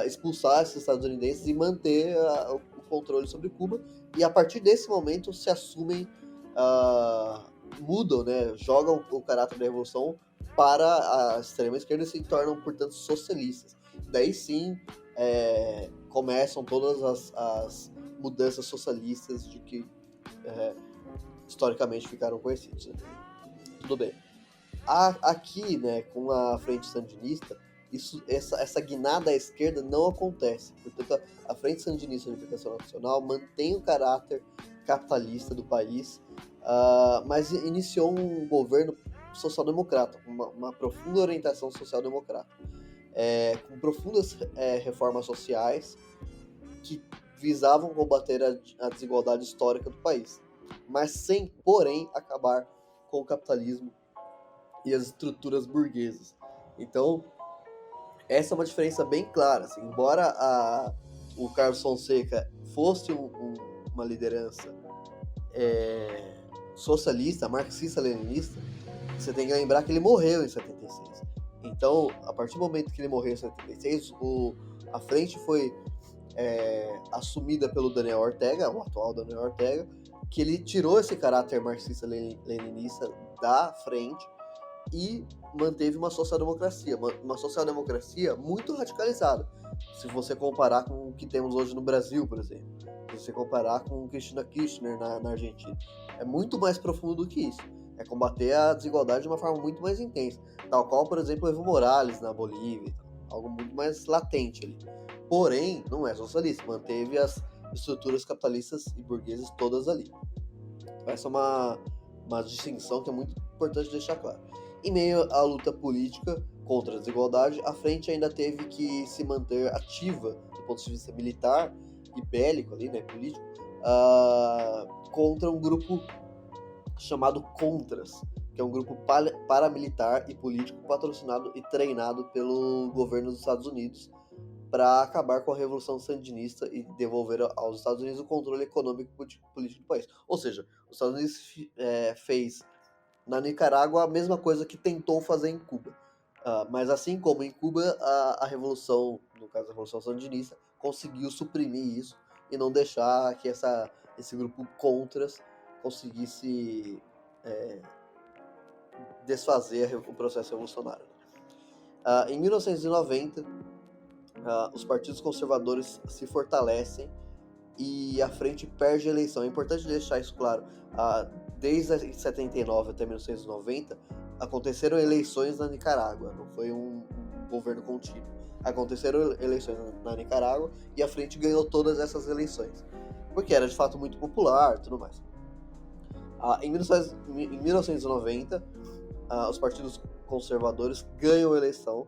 expulsar esses estadunidenses e manter o controle sobre Cuba, e a partir desse momento se assumem, mudam, né, jogam o caráter da revolução para a extrema esquerda e se tornam, portanto, socialistas. Daí sim começam todas as mudanças socialistas de que historicamente ficaram conhecidos, né? Tudo bem. Aqui, né, com a Frente Sandinista, essa guinada à esquerda não acontece. Portanto, a Frente Sandinista de Libertação Nacional mantém o caráter capitalista do país, mas iniciou um governo social-democrata, com uma profunda orientação social-democrata, com profundas reformas sociais que visavam combater a desigualdade histórica do país, mas sem, porém, acabar com o capitalismo e as estruturas burguesas. Então, essa é uma diferença bem clara. Assim, embora o Carlos Fonseca fosse uma liderança socialista, marxista-leninista, você tem que lembrar que ele morreu em 76. Então, a partir do momento que ele morreu em 76, a frente foi assumida pelo Daniel Ortega, o atual Daniel Ortega, que ele tirou esse caráter marxista-leninista da frente e manteve uma social-democracia muito radicalizada. Se você comparar com o que temos hoje no Brasil, por exemplo, se você comparar com Cristina Kirchner na Argentina, é muito mais profundo do que isso. É combater a desigualdade de uma forma muito mais intensa, tal qual, por exemplo, Evo Morales na Bolívia, algo muito mais latente ali. Porém, não é socialista, manteve as estruturas capitalistas e burguesas todas ali. Essa é uma distinção que é muito importante deixar claro. Em meio à luta política contra a desigualdade, a frente ainda teve que se manter ativa do ponto de vista militar e bélico ali, né, político, contra um grupo chamado Contras, que é um grupo paramilitar e político patrocinado e treinado pelo governo dos Estados Unidos para acabar com a Revolução Sandinista e devolver aos Estados Unidos o controle econômico e político do país. Ou seja, os Estados Unidos fez na Nicarágua a mesma coisa que tentou fazer em Cuba. Mas assim como em Cuba, a revolução, no caso a Revolução Sandinista, conseguiu suprimir isso e não deixar que esse grupo Contras conseguisse desfazer o processo revolucionário. Em 1990, os partidos conservadores se fortalecem e a frente perde a eleição. É importante deixar isso claro. Desde 79 até 1990, aconteceram eleições na Nicarágua, não foi um governo contínuo. Aconteceram eleições na Nicarágua e a frente ganhou todas essas eleições, porque era de fato muito popular e tudo mais. Em 1990, os partidos conservadores ganham a eleição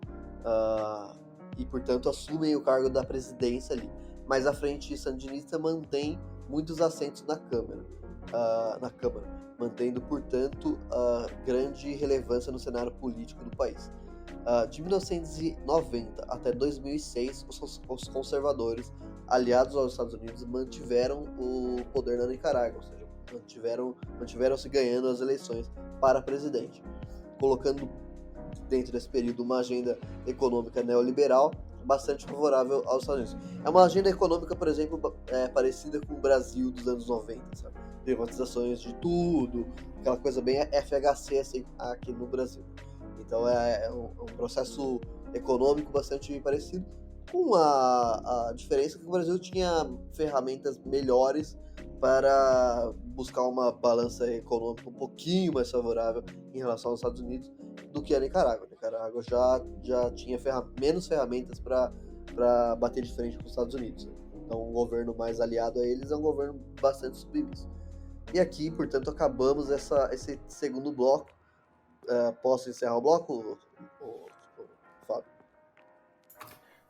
e, portanto, assumem o cargo da presidência ali. Mas a frente sandinista mantém muitos assentos na Câmara, mantendo, portanto, grande relevância no cenário político do país. De 1990 até 2006, os conservadores, aliados aos Estados Unidos, mantiveram o poder na Nicarágua, ou seja, mantiveram-se ganhando as eleições para presidente, colocando dentro desse período uma agenda econômica neoliberal bastante favorável aos Estados Unidos. É uma agenda econômica, por exemplo, parecida com o Brasil dos anos 90, sabe? Privatizações de tudo, aquela coisa bem FHC assim, aqui no Brasil. Então é um processo econômico bastante parecido, com a diferença que o Brasil tinha ferramentas melhores para buscar uma balança econômica um pouquinho mais favorável em relação aos Estados Unidos do que a Nicarágua. A Nicarágua já tinha menos ferramentas para bater de frente com os Estados Unidos. Então, um governo mais aliado a eles é um governo bastante submisso. E aqui, portanto, acabamos esse segundo bloco. Posso encerrar o bloco, Fábio?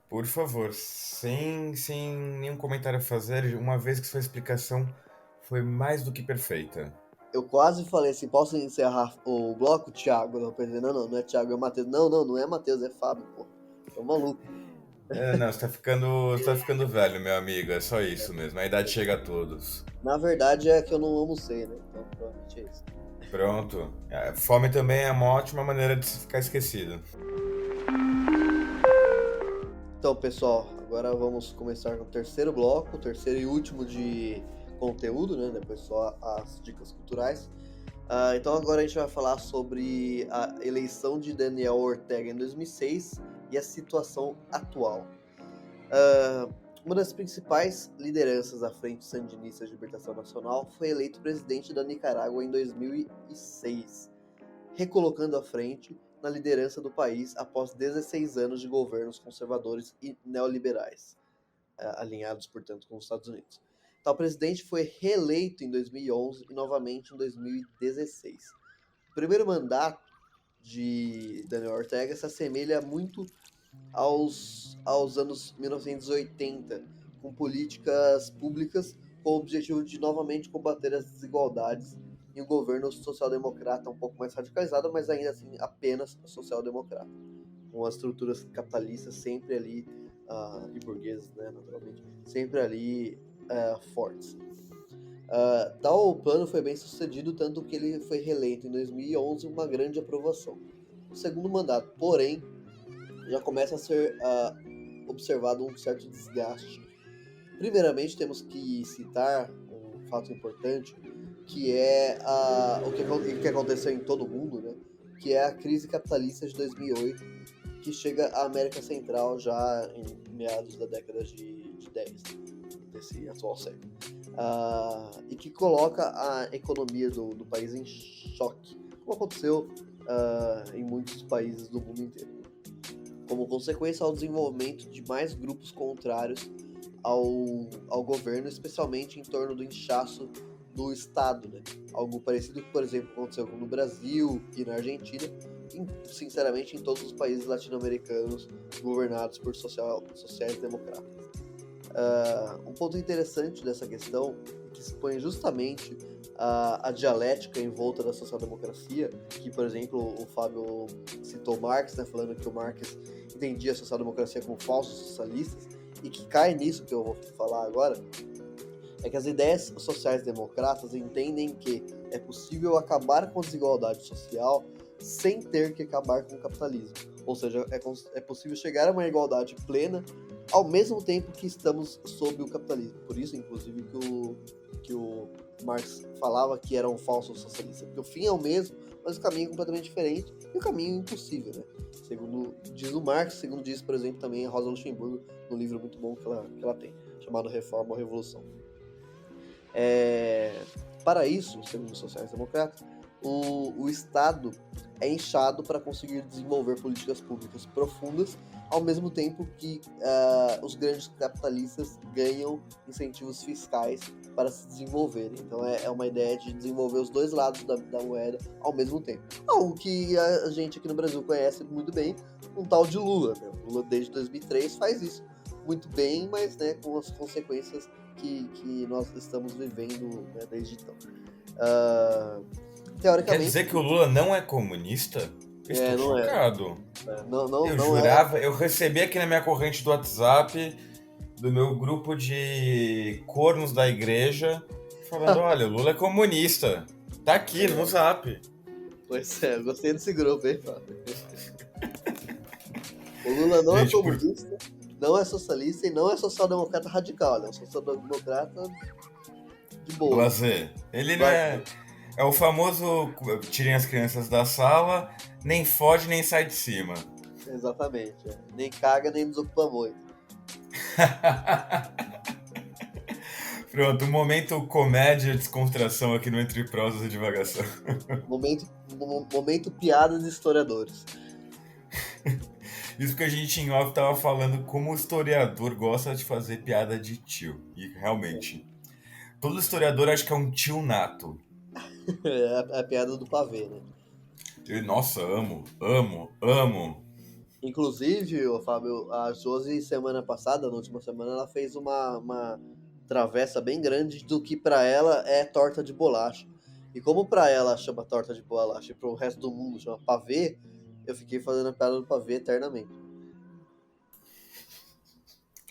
Por favor, sem nenhum comentário a fazer, uma vez que sua explicação foi mais do que perfeita. Eu quase falei assim, posso encerrar o bloco, Thiago? Eu pensei, não é Thiago, é Matheus. Não é Matheus, é Fábio, pô. Tô maluco. Não, você tá ficando velho, meu amigo, é só isso mesmo, a idade chega a todos. Na verdade é que eu não almocei, né? Então provavelmente é isso. Pronto. Fome também é uma ótima maneira de se ficar esquecido. Então, pessoal, agora vamos começar com o terceiro bloco, o terceiro e último de conteúdo, né? Depois só as dicas culturais. Então agora a gente vai falar sobre a eleição de Daniel Ortega em 2006 e a situação atual. Uma das principais lideranças da Frente Sandinista de Libertação Nacional foi eleito presidente da Nicarágua em 2006, recolocando a frente na liderança do país após 16 anos de governos conservadores e neoliberais, alinhados, portanto, com os Estados Unidos. Tal presidente foi reeleito em 2011 e novamente em 2016. O primeiro mandato de Daniel Ortega se assemelha muito aos anos 1980, com políticas públicas com o objetivo de novamente combater as desigualdades em um governo social-democrata um pouco mais radicalizado, mas ainda assim apenas social-democrata, com as estruturas capitalistas sempre ali, e burguesas, né, naturalmente, sempre ali fortes. Tal plano foi bem sucedido, tanto que ele foi reeleito em 2011 uma grande aprovação. O segundo mandato, porém, já começa a ser observado um certo desgaste. Primeiramente, temos que citar um fato importante, que é o que aconteceu em todo o mundo, né? Que é a crise capitalista de 2008, que chega à América Central já em meados da década de 10, desse atual século. E que coloca a economia do país em choque, como aconteceu em muitos países do mundo inteiro. Como consequência ao desenvolvimento de mais grupos contrários ao governo, especialmente em torno do inchaço do Estado, né? Algo parecido que, por exemplo, aconteceu no Brasil e na Argentina, e, sinceramente, em todos os países latino-americanos governados por sociais-democratas. Um ponto interessante dessa questão é que expõe justamente a dialética em volta da social-democracia, que, por exemplo, o Fábio citou Marx, né, falando que o Marx entendia a social-democracia como falsos socialistas, e que cai nisso que eu vou falar agora, é que as ideias sociais-democratas entendem que é possível acabar com a desigualdade social sem ter que acabar com o capitalismo. Ou seja, é possível chegar a uma igualdade plena ao mesmo tempo que estamos sob o capitalismo. Por isso, inclusive, que o Marx falava que era um falso socialista. Porque o fim é o mesmo, mas o caminho é completamente diferente e o caminho é impossível, né? Segundo diz o Marx, segundo diz, por exemplo, também a Rosa Luxemburgo, no livro muito bom que ela tem, chamado Reforma ou Revolução. Para isso, segundo os sociais-democratas, o Estado é inchado para conseguir desenvolver políticas públicas profundas, ao mesmo tempo que os grandes capitalistas ganham incentivos fiscais para se desenvolverem. Então é uma ideia de desenvolver os dois lados da moeda ao mesmo tempo. Algo que a gente aqui no Brasil conhece muito bem, um tal de Lula. Né? O Lula desde 2003 faz isso muito bem, mas né, com as consequências que nós estamos vivendo, né, desde então. Teoricamente... Quer dizer que o Lula não é comunista? Estou não chocado. Eu não jurava, eu recebi aqui na minha corrente do WhatsApp, do meu grupo de cornos da igreja, falando, olha, o Lula é comunista. Tá aqui no Zap. Pois é, eu gostei desse grupo, hein, Fábio? O Lula não é comunista, não é socialista e não é social-democrata radical, ele é um social-democrata de boa. Blazer. Ele não é... É o famoso tirem as crianças da sala, nem foge nem sai de cima. Exatamente. Nem caga, nem desocupa muito. Pronto, um momento comédia, descontração aqui no Entre Prosas e Divagação. Momento piada de historiadores. Isso que a gente em off tava falando como o historiador gosta de fazer piada de tio. E realmente, todo historiador acha que é um tio nato. É a piada do pavê, né? Nossa, amo. Inclusive, Fábio, a Josi, semana passada, na última semana, ela fez uma travessa bem grande do que pra ela é torta de bolacha. E como pra ela chama torta de bolacha e pro resto do mundo chama pavê, eu fiquei fazendo a piada do pavê eternamente.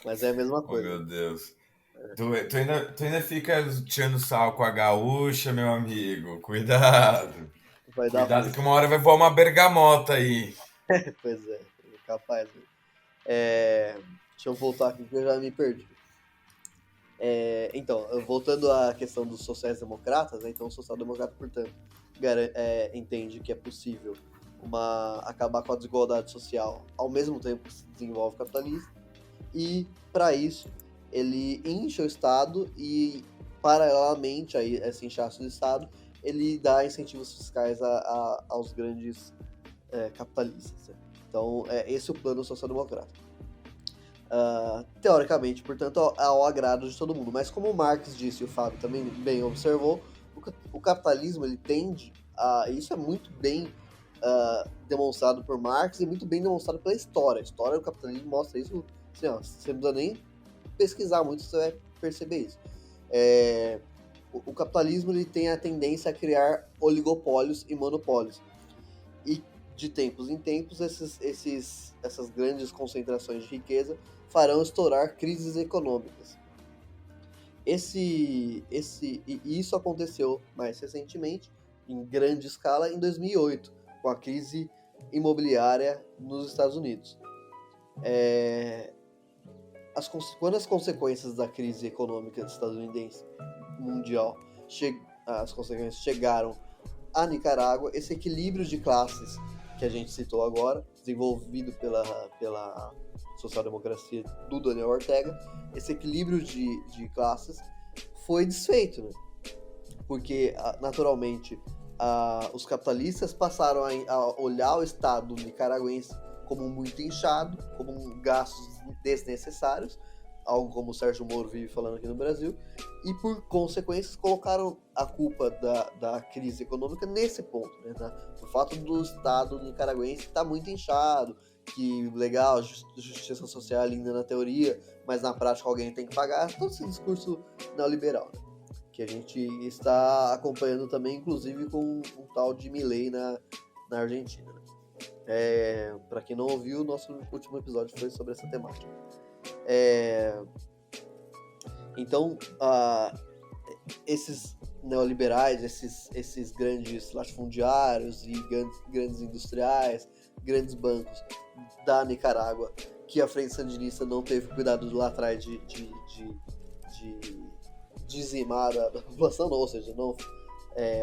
Mas é a mesma coisa. Oh, meu Deus. Tu ainda fica tirando sal com a gaúcha, meu amigo. Cuidado. Cuidado que uma hora vai voar uma bergamota aí. Pois é, capaz. Deixa eu voltar aqui que eu já me perdi. Então, voltando à questão dos sociais-democratas, né, então o social-democrata, portanto, entende que é possível acabar com a desigualdade social ao mesmo tempo que se desenvolve o capitalismo, e, para isso, ele incha o Estado e, paralelamente a esse inchaço do Estado, ele dá incentivos fiscais aos grandes capitalistas. Né? Então, esse é o plano social-democrata. Teoricamente, portanto, ao agrado de todo mundo. Mas como o Marx disse e o Fábio também bem observou, o capitalismo ele tende a... Isso é muito bem demonstrado por Marx e muito bem demonstrado pela história. A história do capitalismo mostra isso. Assim, você não precisa nem pesquisar muito, você vai perceber isso. O capitalismo ele tem a tendência a criar oligopólios e monopólios. E de tempos em tempos, essas grandes concentrações de riqueza farão estourar crises econômicas. E isso aconteceu mais recentemente, em grande escala, em 2008, com a crise imobiliária nos Estados Unidos. Quando as consequências da crise econômica estadunidense mundial, as consequências chegaram a Nicarágua, esse equilíbrio de classes que a gente citou agora, desenvolvido pela social-democracia do Daniel Ortega, esse equilíbrio de classes foi desfeito, né? Porque, naturalmente, os capitalistas passaram a olhar o Estado nicaragüense como muito inchado, como gastos desnecessários, algo como o Sérgio Moro vive falando aqui no Brasil, e por consequências colocaram a culpa da crise econômica nesse ponto, né? O fato do Estado nicaragüense estar muito inchado, que legal, justiça social é linda na teoria, mas na prática alguém tem que pagar, todo esse discurso neoliberal, né? Que a gente está acompanhando também, inclusive com um tal de Milei na Argentina. Né? Para quem não ouviu, nosso último episódio foi sobre essa temática. Então, esses neoliberais, esses grandes latifundiários e grandes industriais, grandes bancos da Nicarágua, que a Frente Sandinista não teve cuidado lá atrás de dizimar a população, ou seja, não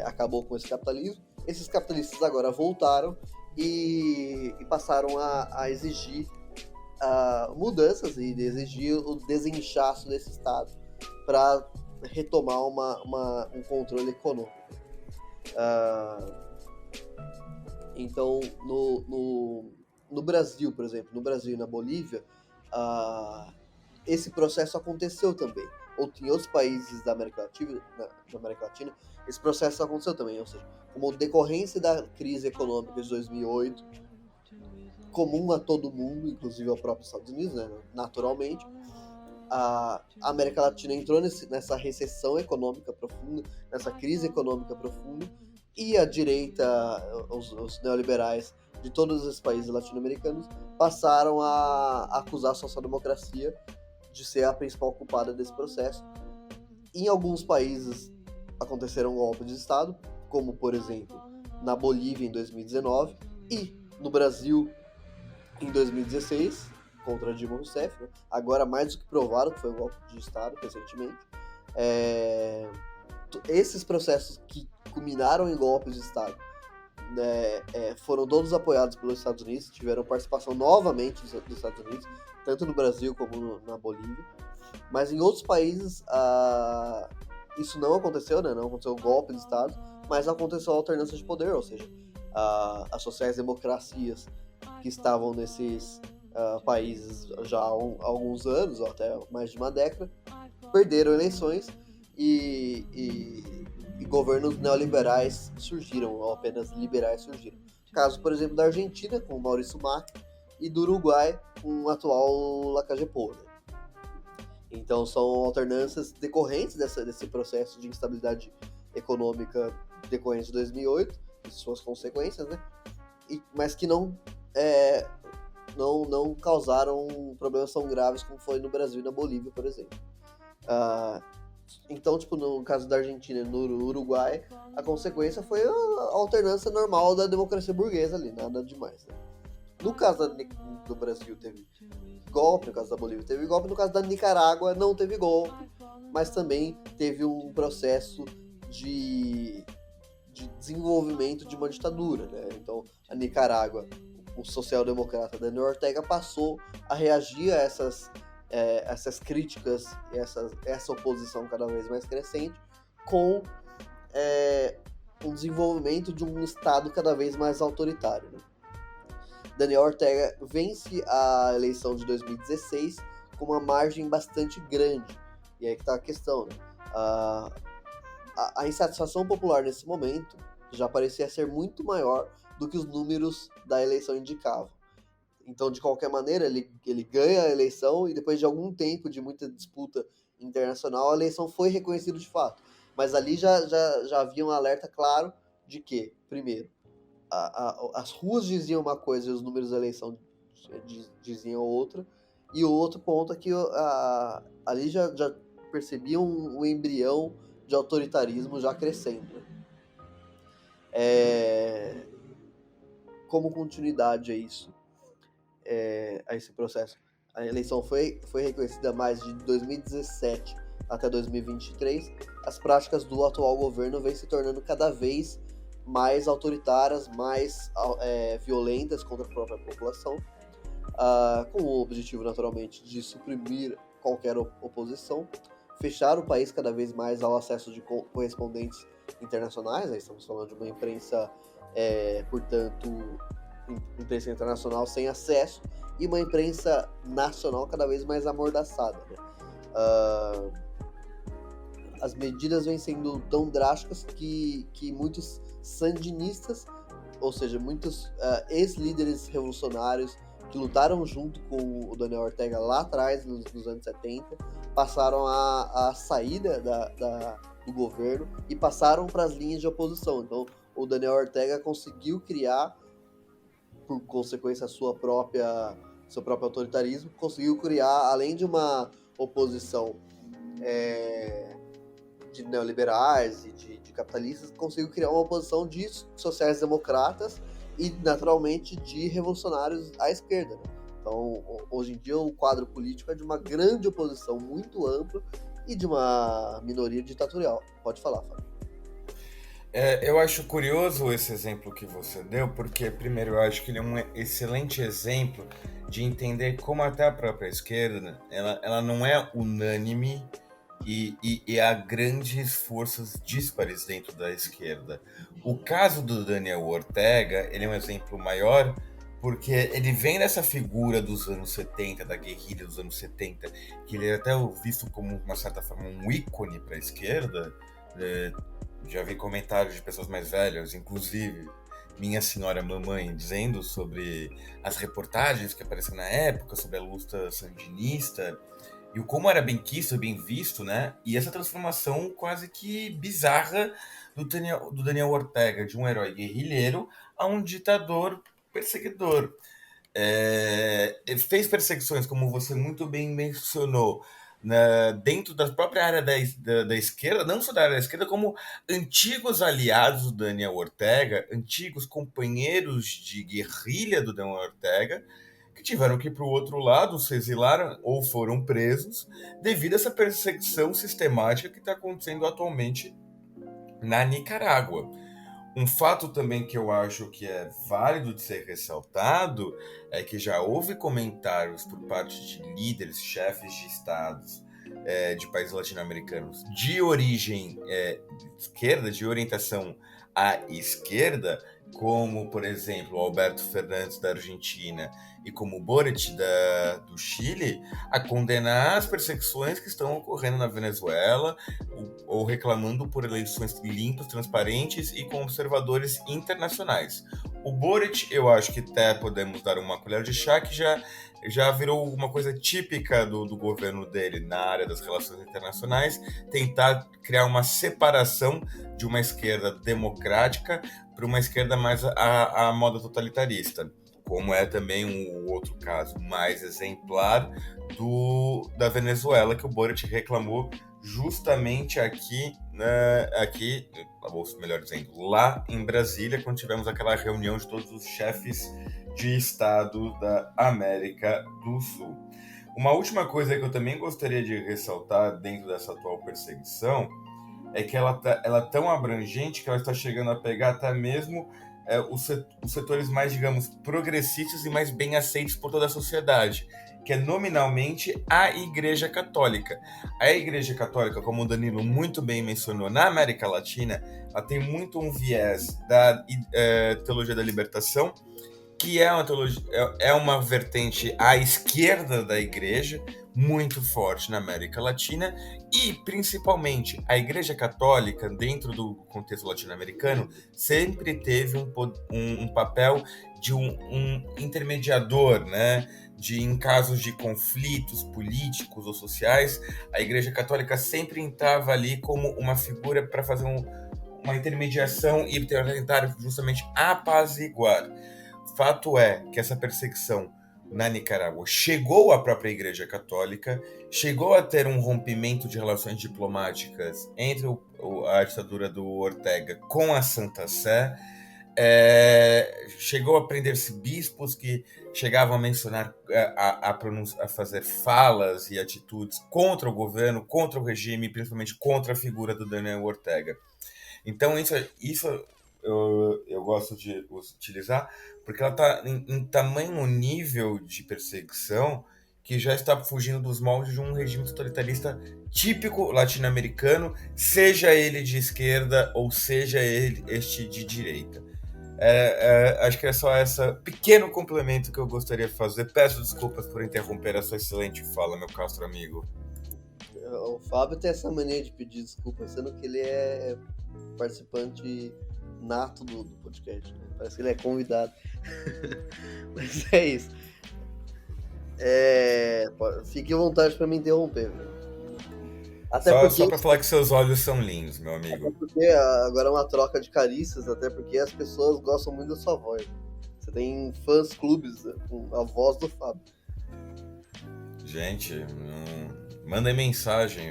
acabou com esse capitalismo. Esses capitalistas agora voltaram e passaram a exigir mudanças e exigir o desinchaço desse Estado para retomar um controle econômico. Então, no Brasil, por exemplo, no Brasil e na Bolívia, esse processo aconteceu também. Ou em outros países da América Latina, esse processo aconteceu também. Ou seja, como decorrência da crise econômica de 2008, comum a todo mundo, inclusive ao próprio Estados Unidos, né, naturalmente, a América Latina entrou nessa recessão econômica profunda, nessa crise econômica profunda, e a direita, os neoliberais de todos os países latino-americanos passaram a acusar a social-democracia de ser a principal culpada desse processo. Em alguns países aconteceram golpes de Estado, como, por exemplo, na Bolívia em 2019 e no Brasil em 2016, contra Dilma Rousseff, né? Agora mais do que provaram que foi um golpe de Estado recentemente. Esses processos que culminaram em golpes de Estado, né, foram todos apoiados pelos Estados Unidos, tiveram participação novamente dos Estados Unidos, tanto no Brasil como na Bolívia. Mas em outros países isso não aconteceu, né? Não aconteceu o golpe de Estado, mas aconteceu a alternância de poder, ou seja, as sociais-democracias que estavam nesses países já há alguns anos, ou até mais de uma década, perderam eleições e governos neoliberais surgiram, ou apenas liberais surgiram. Caso, por exemplo, da Argentina, com o Maurício Macri, e do Uruguai, com o atual Lacalle Pou, né? Então são alternâncias decorrentes desse processo de instabilidade econômica decorrente de 2008, e suas consequências, né? Mas que não causaram problemas tão graves como foi no Brasil e na Bolívia, por exemplo. Então, tipo, no caso da Argentina e no Uruguai, a consequência foi a alternância normal da democracia burguesa ali, nada demais, né? No caso do Brasil teve golpe, no caso da Bolívia teve golpe, no caso da Nicarágua não teve golpe, mas também teve um processo de desenvolvimento de uma ditadura, né? Então, a Nicarágua, o social-democrata Daniel Ortega passou a reagir a essas críticas e essa oposição cada vez mais crescente com um desenvolvimento de um Estado cada vez mais autoritário, né? Daniel Ortega vence a eleição de 2016 com uma margem bastante grande. E aí que está a questão, né? A insatisfação popular nesse momento já parecia ser muito maior do que os números da eleição indicavam. Então, de qualquer maneira, ele ganha a eleição e depois de algum tempo de muita disputa internacional, a eleição foi reconhecida de fato. Mas ali já havia um alerta claro de que, primeiro, as ruas diziam uma coisa e os números da eleição diziam outra. E o outro ponto é que ali já percebia um embrião de autoritarismo já crescendo. Como continuidade a isso, a esse processo, a eleição foi reconhecida mais de 2017 até 2023. As práticas do atual governo vêm se tornando cada vez mais autoritárias, mais violentas contra a própria população, com o objetivo, naturalmente, de suprimir qualquer oposição, fechar o país cada vez mais ao acesso de correspondentes internacionais. Aí estamos falando de uma imprensa, portanto, imprensa internacional sem acesso, e uma imprensa nacional cada vez mais amordaçada, né? As medidas vêm sendo tão drásticas que muitos sandinistas, ou seja, muitos ex-líderes revolucionários que lutaram junto com o Daniel Ortega lá atrás, nos anos 70, passaram a sair do governo e passaram para as linhas de oposição. Então, o Daniel Ortega conseguiu criar, por consequência, seu próprio autoritarismo, conseguiu criar, além de uma oposição de neoliberais e de capitalistas, conseguiu criar uma oposição de sociais-democratas e, naturalmente, de revolucionários à esquerda, né? Então, hoje em dia, o quadro político é de uma grande oposição muito ampla e de uma minoria ditatorial. Pode falar, Fábio. Eu acho curioso esse exemplo que você deu, porque, primeiro, eu acho que ele é um excelente exemplo de entender como até a própria esquerda, ela não é unânime e há grandes forças díspares dentro da esquerda. O caso do Daniel Ortega, ele é um exemplo maior porque ele vem dessa figura dos anos 70, da guerrilha dos anos 70, que ele é até visto como, uma certa forma, um ícone para a esquerda. É, já vi comentários de pessoas mais velhas, inclusive minha senhora mamãe, dizendo sobre as reportagens que apareceram na época, sobre a luta sandinista, e o como era bem quisto, bem visto, né? E essa transformação quase que bizarra do Daniel Ortega, de um herói guerrilheiro a um ditador perseguidor. Ele fez perseguições, como você muito bem mencionou, dentro da própria área da esquerda, não só da área da esquerda, como antigos aliados do Daniel Ortega, antigos companheiros de guerrilha do Daniel Ortega, que tiveram que ir para o outro lado, se exilaram ou foram presos, devido a essa perseguição sistemática que está acontecendo atualmente na Nicarágua. Um fato também que eu acho que é válido de ser ressaltado é que já houve comentários por parte de líderes, chefes de estados de países latino-americanos de origem esquerda, de orientação à esquerda, como, por exemplo, Alberto Fernandes da Argentina e como Boric do Chile, a condenar as perseguições que estão ocorrendo na Venezuela, ou reclamando por eleições limpas, transparentes e com observadores internacionais. O Boric, eu acho que até podemos dar uma colher de chá, que já virou uma coisa típica do governo dele na área das relações internacionais, tentar criar uma separação de uma esquerda democrática para uma esquerda mais à moda totalitarista, como é também um outro caso mais exemplar da Venezuela, que o Boric reclamou justamente aqui, ou melhor dizendo, lá em Brasília, quando tivemos aquela reunião de todos os chefes de Estado da América do Sul. Uma última coisa que eu também gostaria de ressaltar dentro dessa atual perseguição é que ela é tão abrangente que ela está chegando a pegar até mesmo os setores mais, digamos, progressistas e mais bem aceitos por toda a sociedade, que é nominalmente a Igreja Católica. A Igreja Católica, como o Danilo muito bem mencionou, na América Latina, ela tem muito um viés da teologia da libertação, que é uma vertente à esquerda da igreja, muito forte na América Latina, e principalmente a Igreja Católica, dentro do contexto latino-americano, sempre teve um papel de um intermediador, né? Em casos de conflitos políticos ou sociais, a Igreja Católica sempre entrava ali como uma figura para fazer uma intermediação e tentar justamente apaziguar. Fato é que essa perseguição na Nicarágua chegou à própria Igreja Católica, chegou a ter um rompimento de relações diplomáticas entre a ditadura do Ortega com a Santa Sé, chegou a prender-se bispos que chegavam a mencionar, a fazer falas e atitudes contra o governo, contra o regime, principalmente contra a figura do Daniel Ortega. Então isso eu gosto de utilizar, porque ela está em tamanho nível de perseguição que já está fugindo dos moldes de um regime totalitarista típico latino-americano, seja ele de esquerda ou seja ele de direita. Acho que é só esse pequeno complemento que eu gostaria de fazer. Peço desculpas por interromper a sua excelente fala, meu castro amigo. O Fábio tem essa mania de pedir desculpas, sendo que ele é participante nato do podcast, né? Parece que ele é convidado. Mas é isso. Fique à vontade para me interromper, velho. Só para falar que seus olhos são lindos, meu amigo. Até porque agora é uma troca de carícias, até porque as pessoas gostam muito da sua voz. Você tem fãs clubes com a voz do Fábio. Gente, mandem mensagem.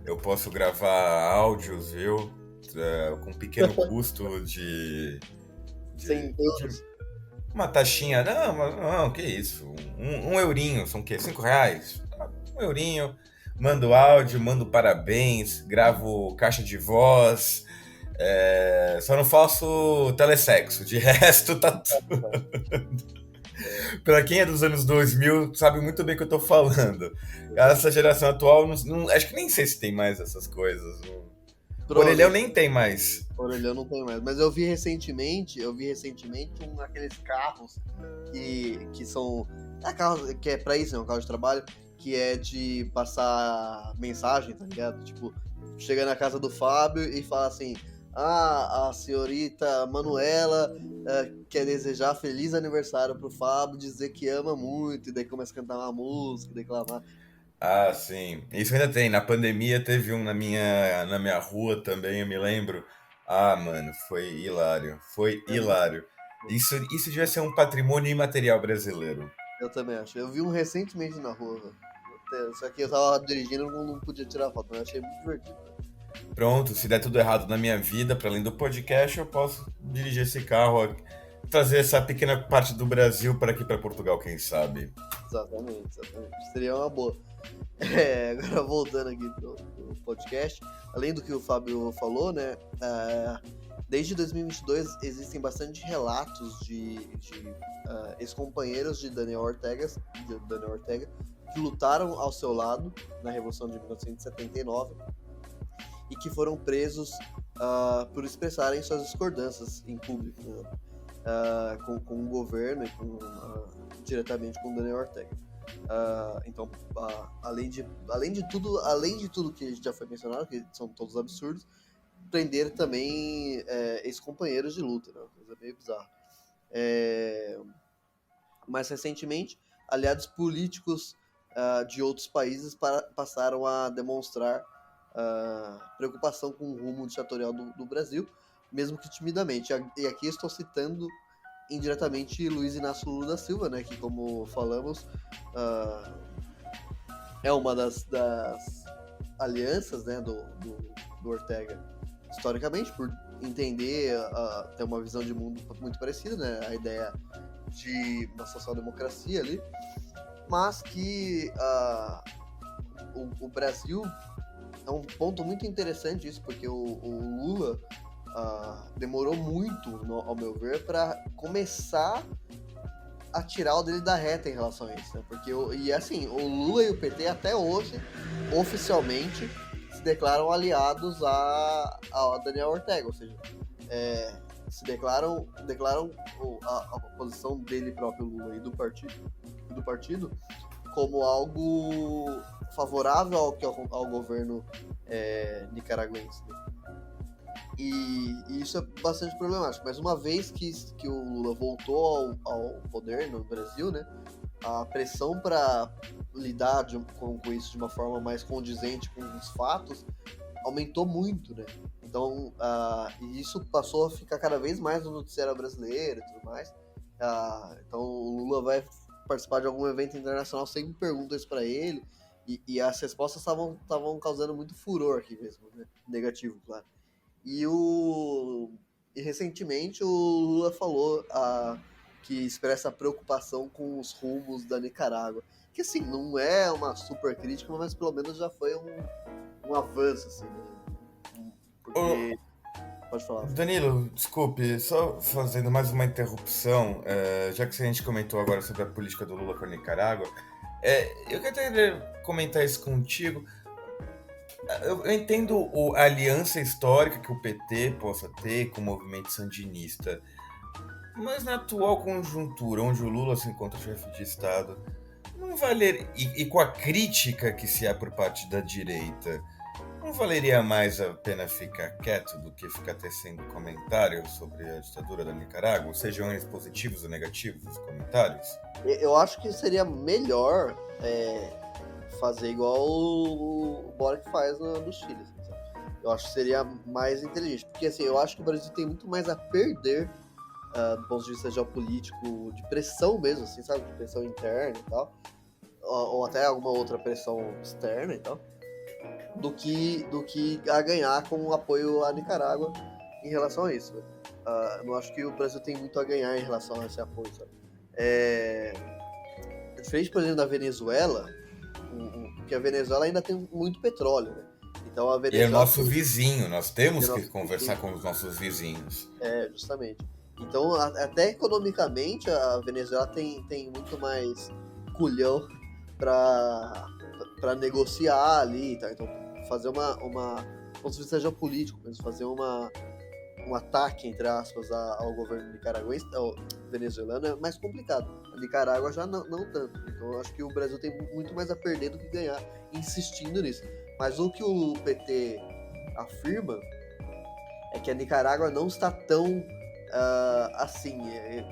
Eu posso gravar áudios, viu? Com pequeno custo de 100 euros. Uma taxinha. Não, que isso? Um eurinho, são o quê? R$5? Um eurinho. Mando áudio, mando parabéns, gravo caixa de voz. Só não faço telesexo, de resto tá tudo. Pra quem é dos anos 2000, sabe muito bem o que eu tô falando. Essa geração atual, acho que nem sei se tem mais essas coisas. O Orelhão Provavelmente. nem tem mais. Orelhão não tem mais. Mas eu vi recentemente um daqueles carros que são. Carro, que é pra isso, né? Um carro de trabalho, que é de passar mensagem, tá ligado? Tipo, chega na casa do Fábio e fala assim: Ah, a senhorita Manuela quer desejar feliz aniversário pro Fábio, dizer que ama muito, e daí começa a cantar uma música, declamar. Ah, sim. Isso ainda tem. Na pandemia teve um na minha rua também, eu me lembro. Ah, mano, foi hilário. Foi É muito. hilário. Isso devia ser um patrimônio imaterial brasileiro. Eu também acho. Eu vi um recentemente na rua, velho. Só que eu tava dirigindo e não podia tirar foto, mas eu achei muito divertido. Pronto, se der tudo errado na minha vida, para além do podcast, eu posso dirigir esse carro, trazer essa pequena parte do Brasil para aqui para Portugal, quem sabe. Exatamente, exatamente. Seria uma boa. Agora voltando aqui pro podcast, além do que o Fábio falou, né? Desde 2022 existem bastante relatos de ex-companheiros de Daniel Ortega que lutaram ao seu lado na Revolução de 1979 e que foram presos por expressarem suas discordâncias em público, né? Com o governo e diretamente com Daniel Ortega. Então, além de tudo que já foi mencionado, que são todos absurdos, prender também ex-companheiros de luta, né? Uma coisa meio bizarra. Mais recentemente, aliados políticos de outros países passaram a demonstrar preocupação com o rumo ditatorial do Brasil, mesmo que timidamente. E aqui estou citando indiretamente Luiz Inácio Lula da Silva, né, que, como falamos, é uma das alianças, né, do Ortega, historicamente, por entender, ter uma visão de mundo muito parecida, né, a ideia de uma social-democracia ali, mas que o Brasil é um ponto muito interessante isso, porque o Lula demorou muito, ao meu ver, para começar a tirar o dele da reta em relação a isso, né? Porque o Lula e o PT até hoje, oficialmente, se declaram aliados a Daniel Ortega, ou seja, se declaram a posição dele próprio, Lula, e do partido como algo favorável ao governo nicaragüense, né? E isso é bastante problemático. Mas uma vez que o Lula voltou ao poder no Brasil, né, a pressão para lidar com isso de uma forma mais condizente com os fatos aumentou muito, né? Então, isso passou a ficar cada vez mais no noticiário brasileiro e tudo mais. Então, o Lula vai participar de algum evento internacional, sempre perguntam isso para ele, e as respostas estavam causando muito furor aqui mesmo, né? Negativo, claro. E recentemente o Lula falou que expressa preocupação com os rumos da Nicarágua. Que assim, não é uma super crítica, mas pelo menos já foi um avanço, assim, né? Porque. Pode falar. Danilo, desculpe, só fazendo mais uma interrupção, já que a gente comentou agora sobre a política do Lula com a Nicarágua, eu queria comentar isso contigo. Eu entendo a aliança histórica que o PT possa ter com o movimento sandinista, mas na atual conjuntura, onde o Lula se encontra chefe de Estado, não valeria, e com a crítica que se há por parte da direita, não valeria mais a pena ficar quieto do que ficar tecendo comentários sobre a ditadura da Nicarágua, sejam eles positivos ou negativos os comentários? Eu acho que seria melhor fazer igual o Boric faz no Chile. Assim, sabe? Eu acho que seria mais inteligente. Porque assim, eu acho que o Brasil tem muito mais a perder do ponto de vista geopolítico, de pressão mesmo, assim, sabe? De pressão interna e tal. Ou até alguma outra pressão externa e tal. Do que a ganhar com o apoio à Nicarágua em relação a isso. Não acho que o Brasil tem muito a ganhar em relação a esse apoio, sabe? Diferente, por exemplo, da Venezuela, porque a Venezuela ainda tem muito petróleo, né? Então a Venezuela... E é nosso vizinho, nós temos que conversar com os nossos vizinhos. Justamente. Então, até economicamente, a Venezuela tem muito mais culhão para negociar ali, tá? Então, fazer como se seja político, mas fazer um ataque, entre aspas, ao governo nicaragüense, ao venezuelano, é mais complicado. A Nicarágua já não tanto. Então, eu acho que o Brasil tem muito mais a perder do que ganhar insistindo nisso. Mas o que o PT afirma é que a Nicarágua não está tão assim,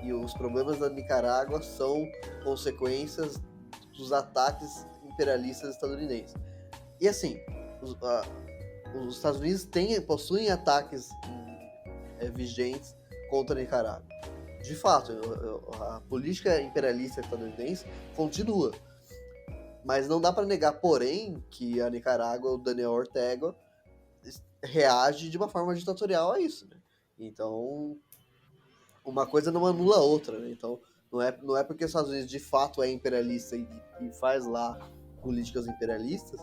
e os problemas da Nicarágua são consequências dos ataques imperialistas estadunidenses. E assim, os Estados Unidos possuem ataques vigentes contra a Nicarágua. De fato, a política imperialista estadunidense continua. Mas não dá para negar, porém, que a Nicarágua, o Daniel Ortega, reage de uma forma ditatorial a isso, né? Então, uma coisa não anula a outra, né? Então, não é porque os Estados Unidos de fato é imperialista e faz lá políticas imperialistas,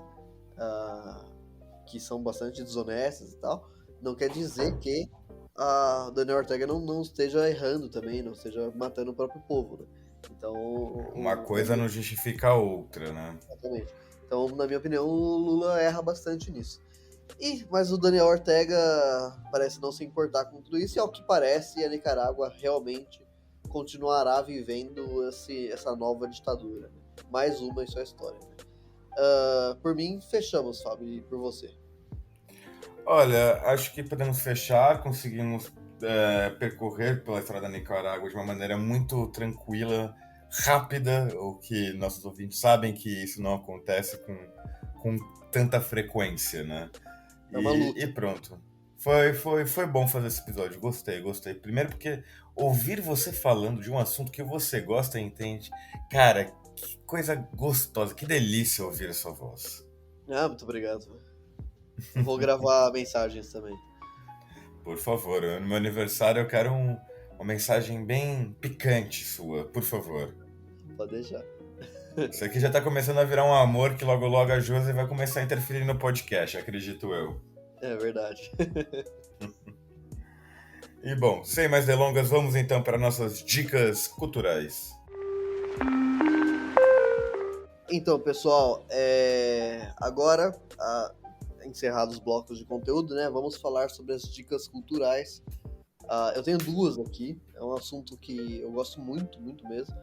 que são bastante desonestas e tal, não quer dizer que a Daniel Ortega não esteja errando também, não esteja matando o próprio povo, né? Então, uma coisa não justifica a outra, né? Exatamente. Então, na minha opinião, o Lula erra bastante nisso. Mas o Daniel Ortega parece não se importar com tudo isso, e ao que parece, a Nicarágua realmente continuará vivendo essa nova ditadura. Né? Mais uma em sua história. Né? Por mim, fechamos, Fábio, e por você. Olha, acho que podemos fechar, conseguimos percorrer pela história da Nicarágua de uma maneira muito tranquila, rápida, o que nossos ouvintes sabem que isso não acontece com tanta frequência, né? É uma luta. E pronto. Foi bom fazer esse episódio, gostei. Primeiro porque ouvir você falando de um assunto que você gosta e entende, cara, que coisa gostosa, que delícia ouvir a sua voz. Muito obrigado. Vou gravar mensagens também. Por favor, no meu aniversário eu quero uma mensagem bem picante sua, por favor. Pode deixar. Isso aqui já tá começando a virar um amor que logo logo a Josi vai começar a interferir no podcast, acredito eu. É verdade. E bom, sem mais delongas, vamos então para nossas dicas culturais. Então, pessoal, agora, encerrados os blocos de conteúdo, né? Vamos falar sobre as dicas culturais. Eu tenho duas aqui. É um assunto que eu gosto muito, muito mesmo.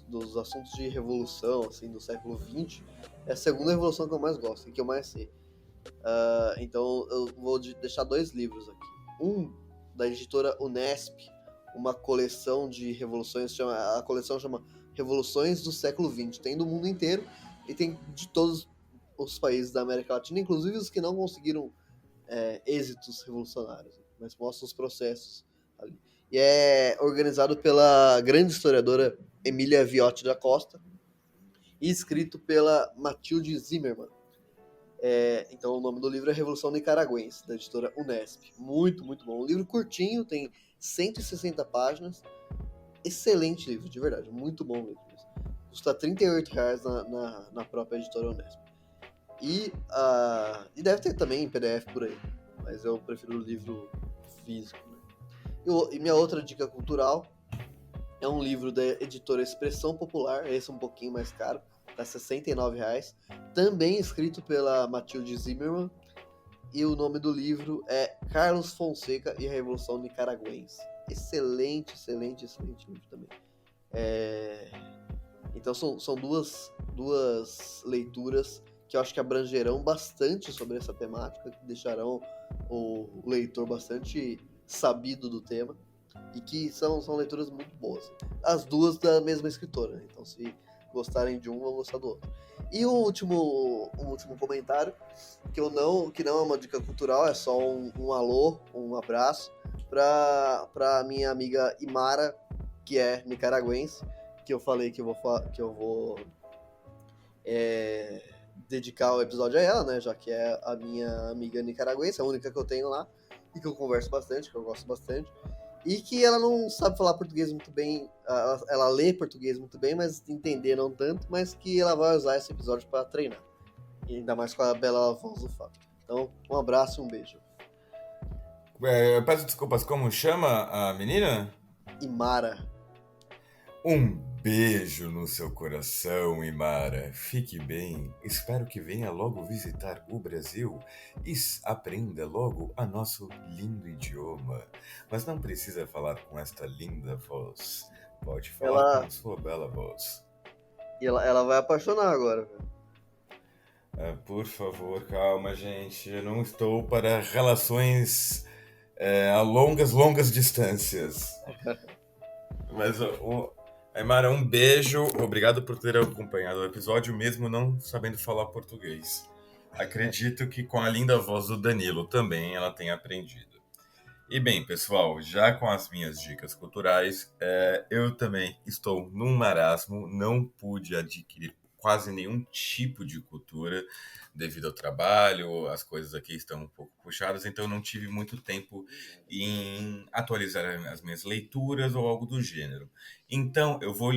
Dos assuntos de revolução, assim, do século XX. É a segunda revolução que eu mais gosto e que eu mais sei. Então, eu vou deixar dois livros aqui. Um, da editora Unesp, uma coleção de revoluções. A coleção chama Revoluções do século XX. Tem do mundo inteiro e tem de todos os países da América Latina, inclusive os que não conseguiram êxitos revolucionários, mas mostra os processos ali. E é organizado pela grande historiadora Emília Viotti da Costa e escrito pela Matilde Zimmermann. Então o nome do livro é Revolução Nicaragüense, da editora Unesp. Muito, muito bom. Um livro curtinho, tem 160 páginas. Excelente livro, de verdade. Muito bom livro. Custa R$38 na própria editora Unesp. E deve ter também em PDF por aí, mas eu prefiro o livro físico. Né? E minha outra dica cultural é um livro da editora Expressão Popular, esse é um pouquinho mais caro, tá R$69, também escrito pela Matilde Zimmermann, e o nome do livro é Carlos Fonseca e a Revolução Nicaragüense. Excelente, excelente, excelente livro também. Então são duas leituras que eu acho que abrangerão bastante sobre essa temática, que deixarão o leitor bastante sabido do tema, e que são leituras muito boas. As duas da mesma escritora, então se gostarem de um, vão gostar do outro. E um último comentário, que não é uma dica cultural, é só um alô, um abraço, para minha amiga Imara, que é nicaragüense, que eu falei que eu vou dedicar o episódio a ela, né? Já que é a minha amiga nicaragüense, a única que eu tenho lá, e que eu converso bastante, que eu gosto bastante. E que ela não sabe falar português muito bem, ela lê português muito bem, mas entender não tanto, mas que ela vai usar esse episódio para treinar. E ainda mais com a bela voz do Fábio. Então, um abraço e um beijo. Eu peço desculpas, como chama a menina? Imara. Um beijo no seu coração, Imara. Fique bem. Espero que venha logo visitar o Brasil e aprenda logo a nosso lindo idioma. Mas não precisa falar com esta linda voz. Pode falar com Ela, a sua bela voz. ela vai apaixonar agora, velho. Por favor, calma, gente. Eu não estou para relações a longas distâncias. Mas, Aymara, um beijo. Obrigado por ter acompanhado o episódio, mesmo não sabendo falar português. Acredito que com a linda voz do Danilo também ela tenha aprendido. E bem, pessoal, já com as minhas dicas culturais, eu também estou num marasmo, não pude adquirir quase nenhum tipo de cultura devido ao trabalho, as coisas aqui estão um pouco puxadas, então eu não tive muito tempo em atualizar as minhas leituras ou algo do gênero. Então eu vou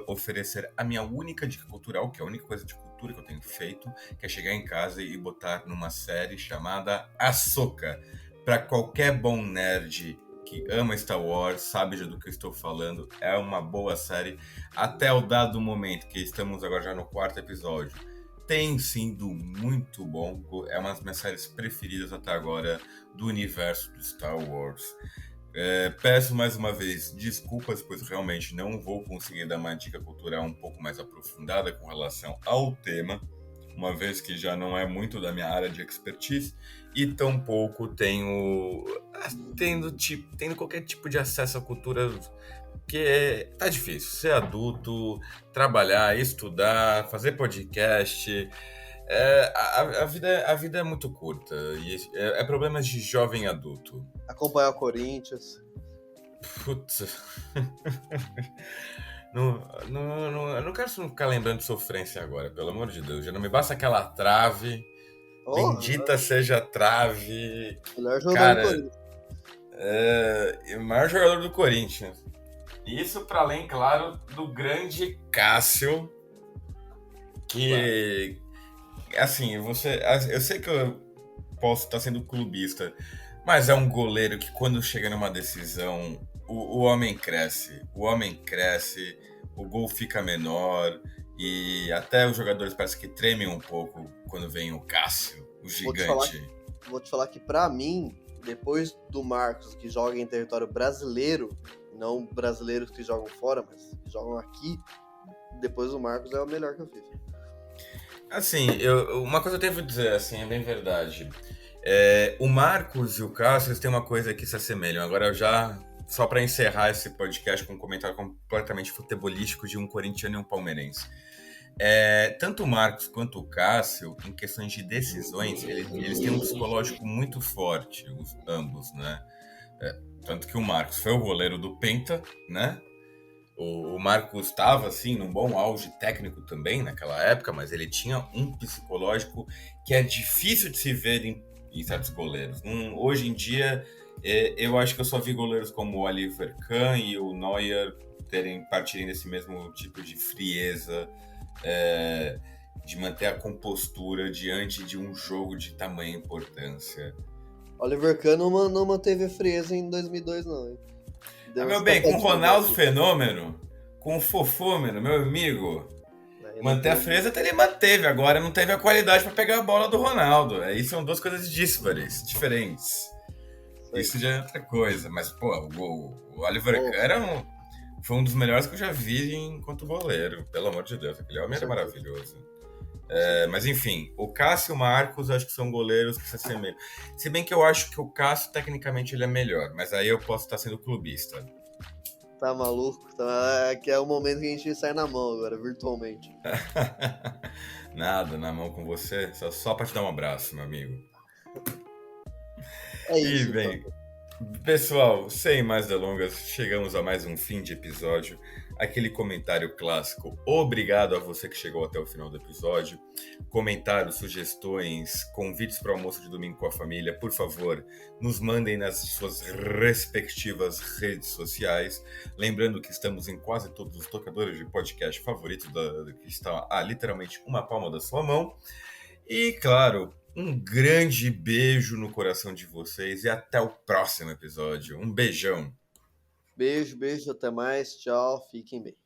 oferecer a minha única dica cultural, que é a única coisa de cultura que eu tenho feito, que é chegar em casa e botar numa série chamada Ahsoka. Para qualquer bom nerd que ama Star Wars, sabe já do que eu estou falando, é uma boa série. Até o dado momento, que estamos agora já no 4º episódio, tem sido muito bom. É uma das minhas séries preferidas até agora do universo do Star Wars. Peço mais uma vez desculpas, pois realmente não vou conseguir dar uma dica cultural um pouco mais aprofundada com relação ao tema, uma vez que já não é muito da minha área de expertise, e tampouco tendo qualquer tipo de acesso à cultura, que tá difícil. Ser adulto, trabalhar, estudar, fazer podcast, a vida é muito curta, e é problemas de jovem adulto. Acompanhar o Corinthians. Putz. Eu não quero ficar lembrando de sofrência agora, pelo amor de Deus. Já não me basta aquela trave. Oh, Bendita seja a trave. melhor jogador do Cara, Corinthians. o maior jogador do Corinthians. Isso para além, claro, do grande Cássio. Que, assim, eu sei que eu posso estar sendo clubista, mas é um goleiro que quando chega numa decisão, o homem cresce. O homem cresce, o gol fica menor e até os jogadores parece que tremem um pouco quando vem o Cássio, o gigante. Vou te falar que pra mim, depois do Marcos, que joga em território brasileiro, não brasileiros que jogam fora, mas que jogam aqui, depois do Marcos é o melhor que eu fiz. Assim, uma coisa eu devo dizer, assim, é bem verdade. O Marcos e o Cássio eles têm uma coisa que se assemelham. Agora, só para encerrar esse podcast com um comentário completamente futebolístico de um corintiano e um palmeirense. Tanto o Marcos quanto o Cássio, em questões de decisões, eles têm um psicológico muito forte, ambos, né? Tanto que o Marcos foi o goleiro do Penta, né? O Marcos estava, assim, num bom auge técnico também naquela época, mas ele tinha um psicológico que é difícil de se ver em certos goleiros. Hoje em dia, eu acho que eu só vi goleiros como o Oliver Kahn e o Neuer partirem desse mesmo tipo de frieza, de manter a compostura diante de um jogo de tamanha importância. Oliver Kahn não manteve a frieza em 2002, não, hein? Meu bem, com o Ronaldo Fenômeno, com o Fofômeno, meu amigo, manter a frieza até ele manteve, agora não teve a qualidade para pegar a bola do Ronaldo. Isso são duas coisas diferentes. Isso já é outra coisa, mas, pô, o Oliver Kahn foi um dos melhores que eu já vi enquanto goleiro, pelo amor de Deus, aquele homem era maravilhoso. Mas enfim, o Cássio e o Marcos acho que são goleiros que se assemelham. Se bem que eu acho que o Cássio tecnicamente ele é melhor, mas aí eu posso estar sendo clubista. Tá maluco? Que é o momento que a gente sai na mão agora, virtualmente. Nada, na mão com você, só pra te dar um abraço, meu amigo. É isso. E bem, pessoal, sem mais delongas, chegamos a mais um fim de episódio. Aquele comentário clássico, obrigado a você que chegou até o final do episódio. Comentários, sugestões, convites para o almoço de domingo com a família, por favor, nos mandem nas suas respectivas redes sociais. Lembrando que estamos em quase todos os tocadores de podcast favoritos, que está a literalmente uma palma da sua mão. E, claro, um grande beijo no coração de vocês e até o próximo episódio. Um beijão! Beijo, beijo, até mais. Tchau, fiquem bem.